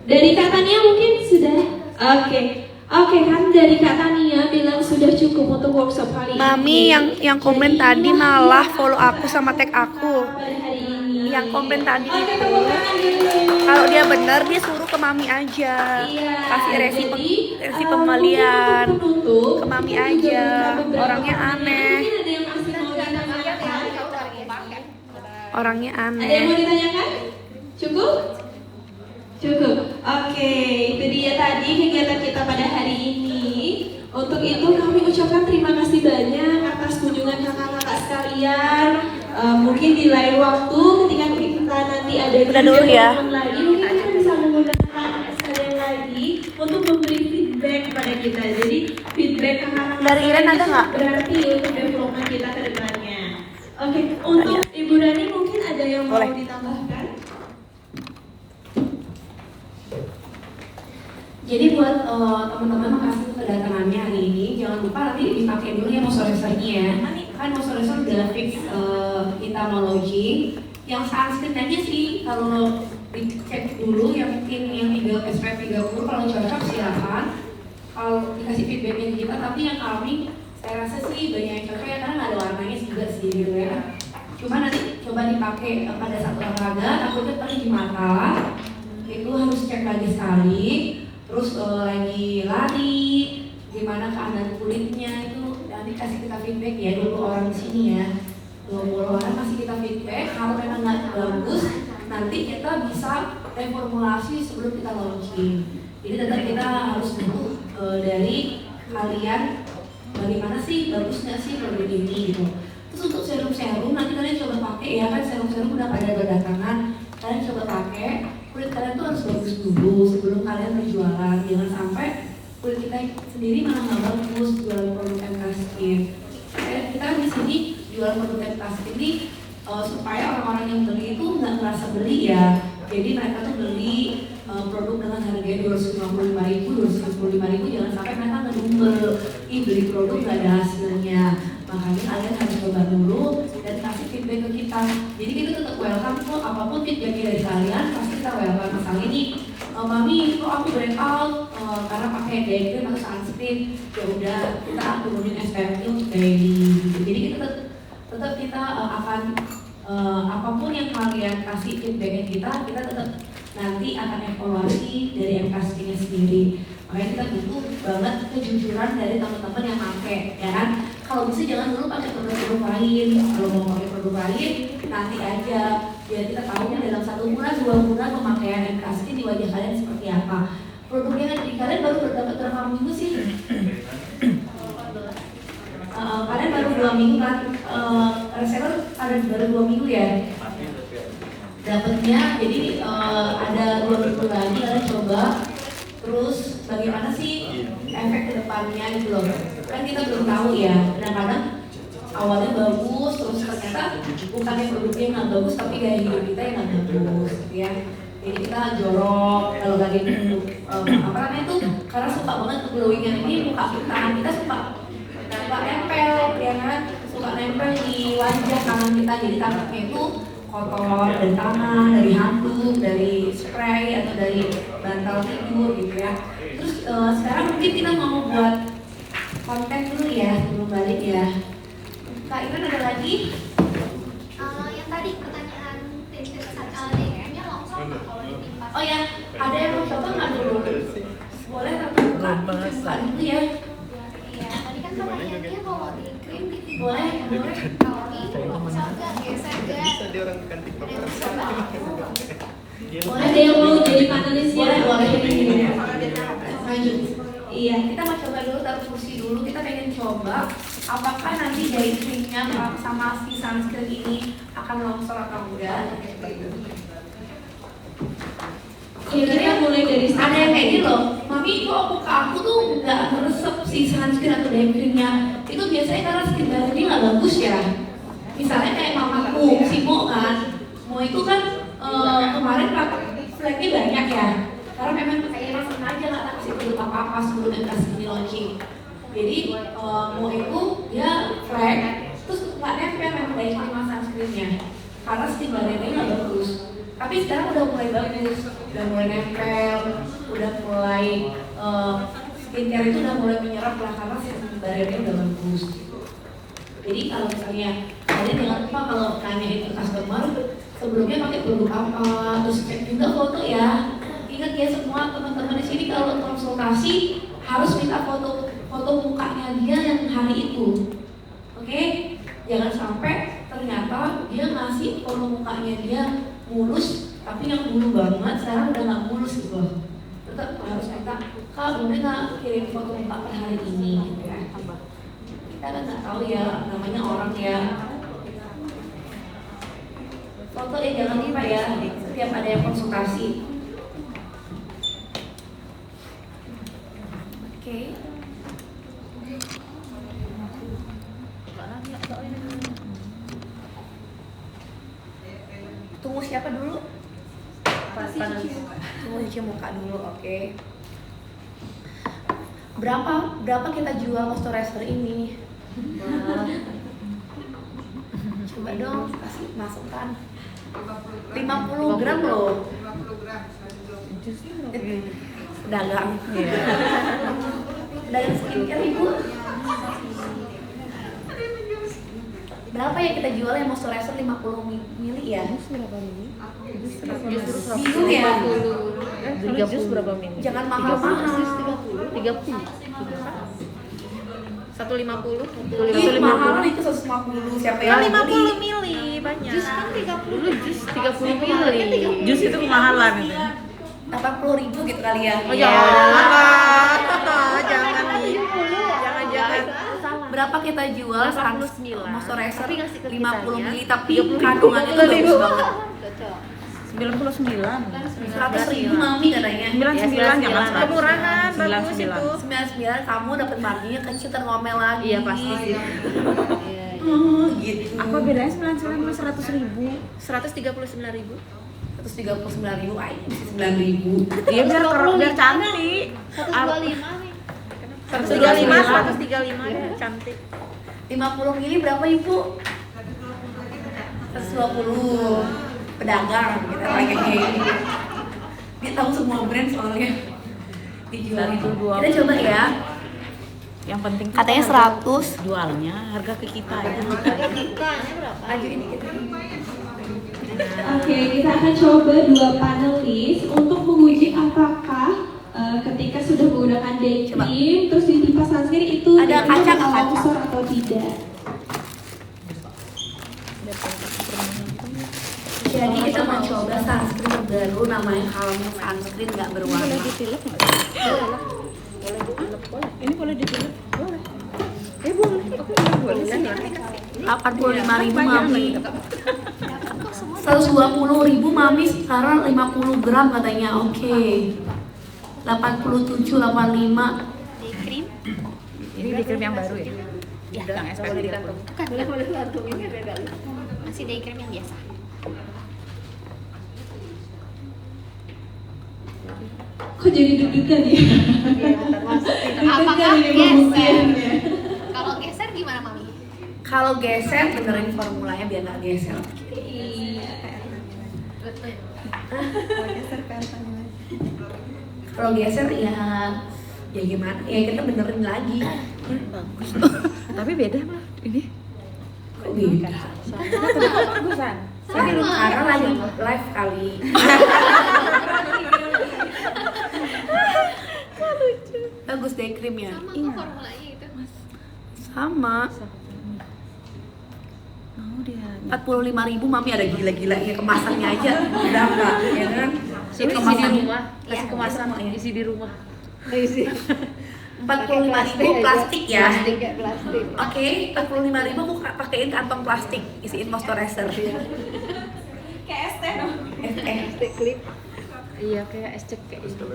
Dari Kak Tania mungkin sudah. Oke. Oke kan dari Kak Tania bilang sudah cukup untuk workshop hari ini. Mami yang komen tadi malah follow aku sama tag aku. Pada hari ini. Yang komen tadi Oke, itu tepuk tangan dulu. kalau dia benar dia suruh ke Mami aja. Iya, Kasih resi jadi, pembalian mungkin untuk penutup, ke Mami kita juga aja. beberapa Orangnya pertanyaan. aneh. Mungkin ada yang masih mau ditanyakan? Orangnya Ada yang aneh. mau ditanyakan? Cukup? Cukup. Oke, itu dia tadi kegiatan kita pada hari ini. Untuk itu kami ucapkan terima kasih banyak atas kunjungan kakak-kakak sekalian. Mungkin di lain waktu ketika kita nanti ada Udah dulu ya. kegiatan lagi, mungkin kita bisa mengundang kakak sekalian lagi untuk memberi feedback kepada kita. Jadi feedback kakak-kakak Dari Iren ada nggak? berarti untuk development kita ke depannya. Oke, untuk Ibu Rani mungkin ada yang Boleh. mau ditambahkan? Jadi buat teman-teman makasih kedatangannya hari ini. Jangan lupa nanti dipakai dulu ya moisturizer-nya ya. Kan moisturizer udah fix kita mau launching. Yang sunscreen aja sih kalau dicek dulu yang mungkin yang SPF 30 kalau cocok silakan. Kalau dikasih feedbacknya ke kita, tapi yang kami saya rasa sih banyak yang cocok ya karena nggak ada warnanya juga sih gitu ya. Cuma nanti coba dipakai pada saat olahraga, takutnya tadi di mata itu harus cek lagi sekali. Terus lagi lari, gimana keadaan kulitnya itu nanti kasih kita feedback ya 20 orang di sini ya. 20 orang kasih kita feedback, kalau memang nggak bagus nanti kita bisa reformulasi sebelum kita launching. Jadi tetap kita harus butuh dari kalian bagaimana sih bagus nggak sih produk ini gitu. Terus untuk serum-serum nanti kalian coba pakai ya kan serum-serum udah pada berdatangan, kalian coba pakai. Kulit kalian tuh harus bagus dulu sebelum kalian berjualan. Jangan sampai kulit kita sendiri malah nggak bagus jualan produk MK Skin. Kita di sini jualan produk MK Skin ini supaya orang-orang yang beli itu nggak merasa beli ya. Jadi mereka tuh beli produk dengan harga 255.000, 275.000, jangan sampai mereka ngedumel, beli produk gak ada hasilnya. Makanya kalian harus coba dulu dan kasih feedback ke kita. Jadi kita tetap welcome kok, apapun feedback dari kalian pasti kita welcome. Misalnya nih, mami kok aku breakout karena pakai day cream atau sunscreen, ya udah kita turunin SPF-nya untuk daily. Jadi kita tetap kita akan apapun yang kalian kasih feedbacknya kita tetap nanti akan evaluasi dari MK Skin-nya sendiri. Makanya kita butuh banget kejujuran dari teman-teman yang pakai, ya kan? Kalau bisa jangan dulu pakai produk-produk lain. Kalau mau pakai produk lain nanti aja, biar kita tahu dalam 1 bulan 2 bulan pemakaian MK Skin di wajah kalian seperti apa. Produk yang ada di kalian baru berdapat berapa minggu sih? Kalian baru 2 minggu kan? Reseller ada baru 2 minggu ya? Dapatnya, jadi ada 2 minggu lagi kalian coba. Terus bagaimana sih efek kedepannya gitu loh? Kan kita belum tahu ya. Kadang-kadang awalnya bagus, terus ternyata bukannya produknya yang nggak bagus, tapi gaya hidup kita yang nggak bagus, gitu ya. Jadi kita jorok kalau lagi apa namanya tuh, karena suka banget glowingan ini muka tangan kita suka nempel, ya kan? Suka nempel di wajah tangan kita, jadi tangannya itu kotor dari tangan, dari handuk, dari spray atau dari bantal tidur gitu ya. Terus sekarang mungkin kita mau buat konten dulu ya, belum balik ya. Kak Ivan ada lagi? Yang tadi pertanyaan DM-nya langsung kalau ditimpa. Oh ya, ada yang mau coba nggak dulu? Boleh tapi buka dulu ya. Iya, tadi kan pertanyaannya kalau di krim di Boleh. kalau ini bisa nggak geser nggak? Dia orang kantik Ada yang coba. Ada yang mau jadi panelisnya? Boleh. Lanjut. Iya, kita mau coba dulu, taruh kursi dulu. Kita pengen coba apakah nanti dari krimnya sama si sunscreen ini akan longsor atau enggak. Kira-kira mulai dari Ada yang kayak gini loh, mami kok muka aku tuh nggak meresep si sunscreen atau day creamnya. Itu biasanya karena skin barrier dia nggak bagus ya. Misalnya kayak mamaku, si Mo kan, Mo itu kan kemarin pakai flagnya banyak ya. Karena memang kayaknya sengaja nggak kasih produk apa-apa sebelum MK Skin launching. Jadi Mo itu dia flag, terus nggak nempel memang day cream sama sunscreennya. Karena skin barriernya nggak bagus. Tapi sekarang udah mulai bagus, udah mulai nempel, udah mulai skincare itu udah mulai menyerap lah karena skin barriernya udah bagus. Jadi kalau misalnya kalian jangan lupa kalau nanyain ke customer sebelumnya pakai produk apa, terus cek juga foto ya. Ingat ya semua teman-teman di sini kalau konsultasi harus minta foto mukanya dia yang hari itu, oke? Jangan sampai ternyata dia ngasih foto mukanya dia mulus, tapi yang dulu banget sekarang udah nggak mulus gitu loh. Tetap harus minta, Kak boleh nggak kirim foto muka per hari ini gitu ya. Kita kan nggak tahu ya, namanya orang ya. Foto ya jangan lupa ya, setiap ada yang konsultasi. Oke. Tunggu siapa dulu? Tunggu cuci muka dulu, oke. Berapa kita jual moisturizer ini? Coba dong kasih masukan. 50 gram loh. 50 gram. Pedagang. Pedagang skincare ibu. Berapa ya kita jual yang moisturizer 50 mili ya? Berapa mili? Bingung ya? Jus berapa mili? Jangan mahal-mahal. 30. 150. Ih, mahal nih ke 150. Siapa yang beli? mili banyak. Jus kan 30. Jus 30 mili. Jus itu kemahalan itu. 80.000 gitu kali ya. Oh Ya, jangan nih. Jangan. Berapa kita jual 89. moisturizer Tapi ngasih ke 50 kitanya, mili tapi 30.000. kandungannya tuh bagus banget. 99. 100.000 mami katanya. 99 jangan 100. Kemurahan, bagus 99. itu. 99 kamu dapat maminya kecil terngomel lagi. Iya pasti. Gitu. Apa bedanya 99 sama 100.000? 139.000. 139.000, ah ini masih 9.000. Iya biar cantik. 125 nih. 125, 135 ya cantik. 50 mili berapa ibu? 120. Pedagang kita pakai gini. Dia tahu semua brand soalnya dijual itu. Kita coba ya. Yang penting tuh Katanya harga 100. jualnya harga ke kita ya. Iklannya berapa? Maju ini kita. Oke, kita akan coba 2 panelis untuk menguji apakah ketika sudah menggunakan day Coba. cream terus ditimpa sunscreen itu Ada day cream kaca nggak, bakal kaca? longsor atau tidak. Jadi kita mau coba sunscreen terbaru namanya Calm Sunscreen nggak berwarna. Ini boleh dipilih? Boleh. Boleh. 85.000 mami. 120.000 mami sekarang 50 gram katanya. Oke. 87, 85. Day cream? Ini di krim yang baru ya? Yang SPF 30. Bukan. Masih day cream yang biasa. Kok jadi deg-degan ya? Apakah Deg-degan ini geser? pembuktiannya. Kalau geser gimana mami? Kalau geser benerin formulanya biar nggak geser. Kalau geser ya gimana? Ya kita benerin lagi. Tapi beda mah ini. Kok beda? Bagusan. Karena lagi live kali. Bagus deh krimnya. Sama kok formulanya itu. Sama. Mau dia. 45.000 mami ada gila-gilanya kemasannya aja berapa ya kan? Isi di rumah. Kasih kemasan isi di rumah. 45.000 plastik ya. Plastik. Oke, 45.000 aku pakein kantong plastik, isiin moisturizer. Kayak es teh dong. Klip. Iya kayak es cek kayak itu.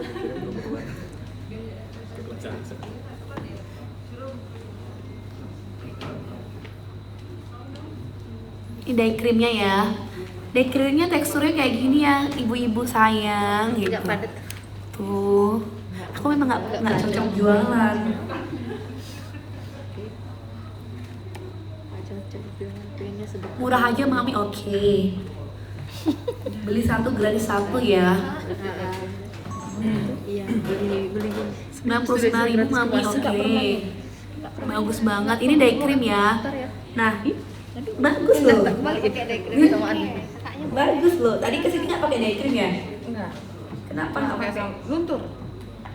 Ini day creamnya ya. Day creamnya teksturnya kayak gini ya, ibu-ibu sayang gitu. Tidak padat. Tuh, aku memang nggak cocok jualan. Murah aja mami, oke. Beli satu gratis satu ya. Iya, beli 99.000 mami, oke. Bagus banget. Ini day cream ya. Nah, bagus loh. Pakai day cream sama anu. Bagus loh. Tadi kesini nggak pakai day cream ya? Enggak. Kenapa nggak pakai? Luntur.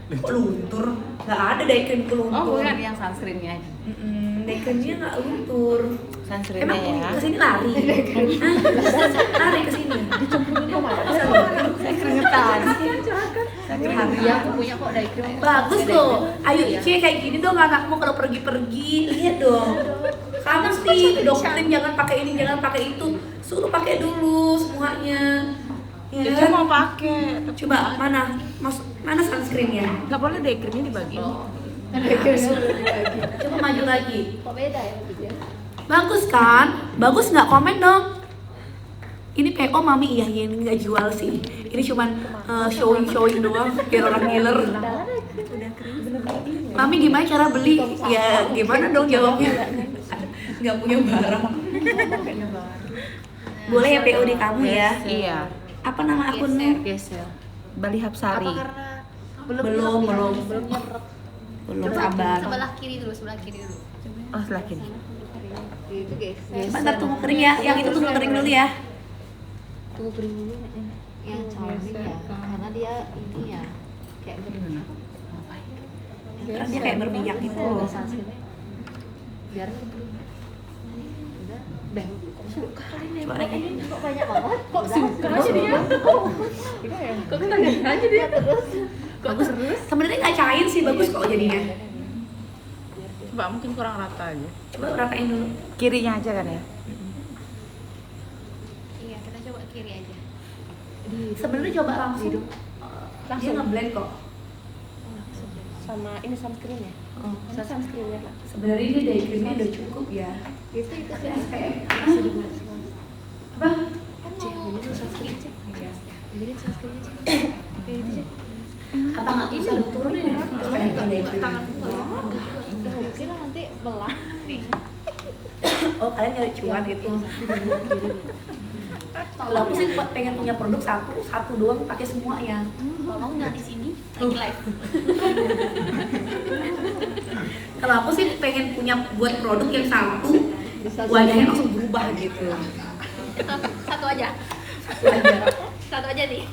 Kok luntur? Nggak ada day cream ke luntur. Oh, bukan yang sunscreennya. Day creamnya nggak luntur. Sunscreennya Emang ya. kesini lari? Hah? Lari kesini? Dicemplungin ke mana? Saya keringetan. Iya, Iya, aku punya kok day cream. bagus loh. Ayo Ice kayak gini dong anakmu kalau pergi-pergi. Lihat dong. Kamu sih doktrin jangan pakai ini, jangan pakai itu. Suruh pakai dulu semuanya. Ya. Dia mau pakai. Coba mana sunscreennya? Enggak boleh day creamnya dibagi. Coba maju lagi. Kok beda ya maksudnya? Bagus kan? Bagus nggak? Komen dong. Ini PO mami iya ini nggak jual sih. Ini cuman showing doang biar orang ngiler. Mami gimana cara beli? Ya gimana dong jawabnya? Nggak punya barang. Boleh ya PO di kamu ya? Iya. Apa nama akunnya? Geser. Bali Hapsari. Apa karena Belum. nyerap? Belum sabar. Sebelah kiri dulu. Oh, sebelah kiri. Itu geser. Coba ntar tunggu kering ya. Yang itu tunggu kering dulu ya. Tunggu kering dulu yang charming ya. Karena dia ini ya kayak berminyak. Karena dia kayak berminyak gitu. Ada sunscreen-nya. Biar keburu. Udah. Bang. Kok suka Coba lagi. Kok banyak banget? Kok suka aja dia? Kok banyak aja dia? Terus. Bagus. Sebenarnya nggak cair sih, bagus kok jadinya. Coba mungkin kurang rata aja. Coba ratain dulu. Kirinya aja kan ya? Iya, kita coba kiri aja. Sebenarnya coba langsung. Dia ngeblend kok. Sama ini sunscreen ya? Sunscreen ya. Sebenarnya dia day creamnya udah cukup ya. Itu sih. SPF. Apa? Kan mau sunscreen. Apa nggak bisa diturunin ya? Kira nanti belah. Oh kalian nyari cuan gitu. Kalau aku sih pengen punya produk satu doang pakai semuanya. Mau nggak di sini lagi live? Kalau aku sih pengen punya buat produk yang satu wajahnya langsung berubah gitu. Satu aja. Wajah. Satu aja nih.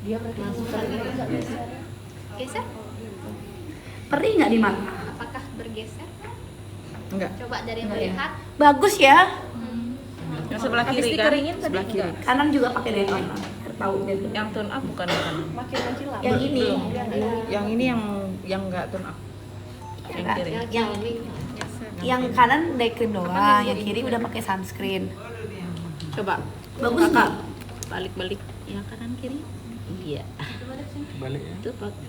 Dia langsung geser. Perih nggak di mata? Apakah bergeser? Enggak. Coba dari yang terlihat. Bagus ya. Yang sebelah Habis kiri kan? dikeringin tadi Sebelah kiri. Kanan juga pakai daytime. Tahu deh. Yang tone up bukan yang kanan. Makin menghilang. Yang ini. Yang ini yang enggak tone up. Yang kiri. Yang kanan day cream doang, yang kiri udah pakai sunscreen. Coba Bagus nggak? balik-balik yang kanan kiri. Iya. Balik ya. Itu pakai.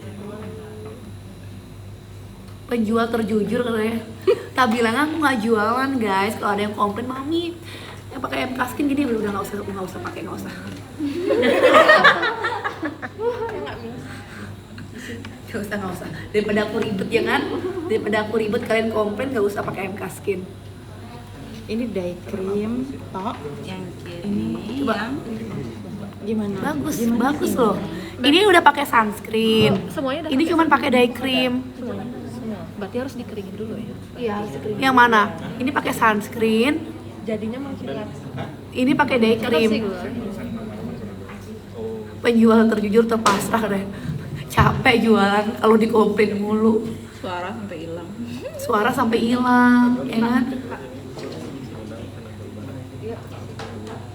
Penjual terjujur katanya. Tak bilang aku nggak jualan guys. Kalau ada yang komplain mami yang pakai MK Skin gini udah nggak usah pakai nggak usah. Nggak usah. Daripada aku ribet ya kan? Daripada aku ribet kalian komplain nggak usah pakai MK Skin. Ini day cream tok yang kiri. Coba. Yang gimana? Bagus loh. Ini udah pakai sunscreen. Semuanya udah Ini cuman pakai day cream. semua. Berarti harus dikeringin dulu ya. Iya, harus dikeringin. Yang mana? Ini pakai sunscreen. Jadinya mengkilat. Ini pakai day cream. Penjual terjujur terpasrah deh. Capek jualan kalau dikomplain mulu. Suara sampai hilang. Suara sampai hilang, ya kan?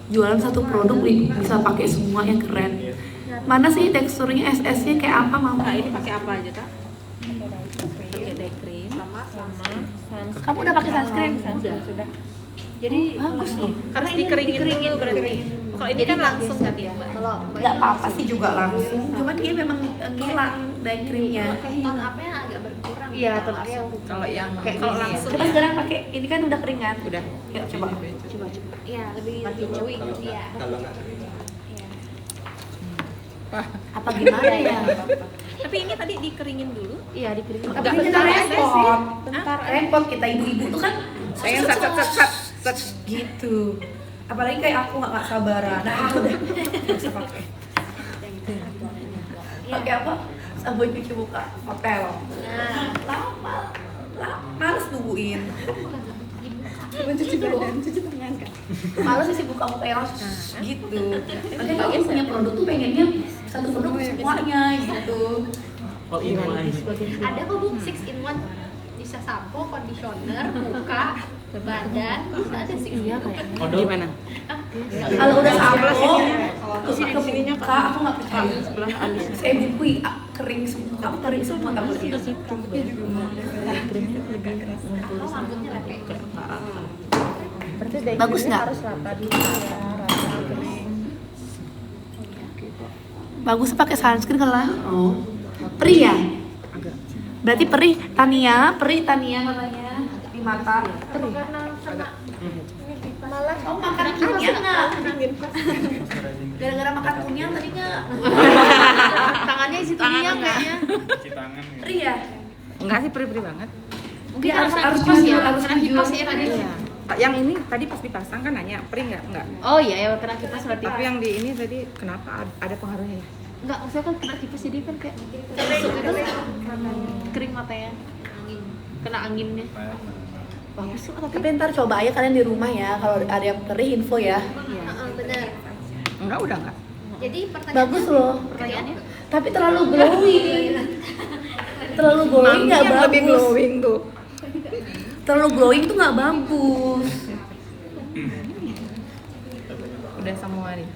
Jualan satu produk bisa pakai semua yang keren. Mana sih teksturnya SS-nya kayak apa mama? Kak, ini pakai apa aja, Kak? Pakai day cream sama Kamu udah pakai sunscreen? sudah. Jadi Bagus loh. Karena dikeringin dulu berarti. Kalau ini kan langsung kan ya. kalau Nggak apa-apa sih juga langsung. Cuman dia memang ngilang day creamnya. tone up-nya agak berkurang. Iya, gitu. tone up-nya Kalau yang Kayak kalau gini ya. langsung Coba sekarang pakai. Ini kan udah kering kan? udah. Ya coba. Iya, lebih cuy. Iya. Apa gimana ya? Tapi ini tadi dikeringin dulu. Iya, dikeringin. Tapi kita repot. Repot kita ibu-ibu tuh kan Pengen sat gitu. Apalagi kayak aku nggak sabaran. Nah, udah nggak usah pakai. Pakai apa? Sabun cuci muka hotel. Nah, Lama, males nungguin. Cuci tangan kan. Males sih buka muka yang gitu. Makanya kalau punya produk tuh pengennya satu produk semuanya gitu. All in one. ada kok Bu 6 in 1. Bisa sampo, conditioner, muka, badan, bisa ada 6 in 1. Odol Gimana? Kalau udah sampo, terus ke muka aku nggak percaya. Sebelah alis. Saya bukui kering semua, kamu kering semua kamu lihat. Atau rambutnya lepek. Berarti day Bagus creamnya nggak? harus rata dulu ya, rata kering. Bagus pakai sunscreen kan lah. Oh. Perih ya? Berarti perih Tania katanya di mata. Perih. Karena kena malah Oh makan kunyah nggak? Gara-gara makan kunyah tadi nggak? Tangannya isi tubuhnya kayaknya. cuci tangan ya. Perih ya? Enggak sih perih banget. Mungkin Ya, harus harus kipas jujur, ya, harus kena jujur. kipas ya tadi. Iya. Yang ini tadi pas dipasang kan nanya perih nggak? Enggak. Oh iya, ya kena kipas berarti. Tapi yang di ini tadi kenapa ada pengaruhnya? Enggak, maksudnya kan kena kipas jadi kan kayak masuk gitu kering matanya. Kena anginnya. Bagus kok tapi Tapi ntar coba aja kalian di rumah ya. Kalau ada yang perih info ya. Bener. Enggak, udah enggak. Jadi pertanyaan Bagus loh. pertanyaannya Tapi terlalu glowing. Terlalu glowing nggak yang lebih bagus. glowing tuh. Terlalu glowing tuh nggak bagus. Udah semua nih.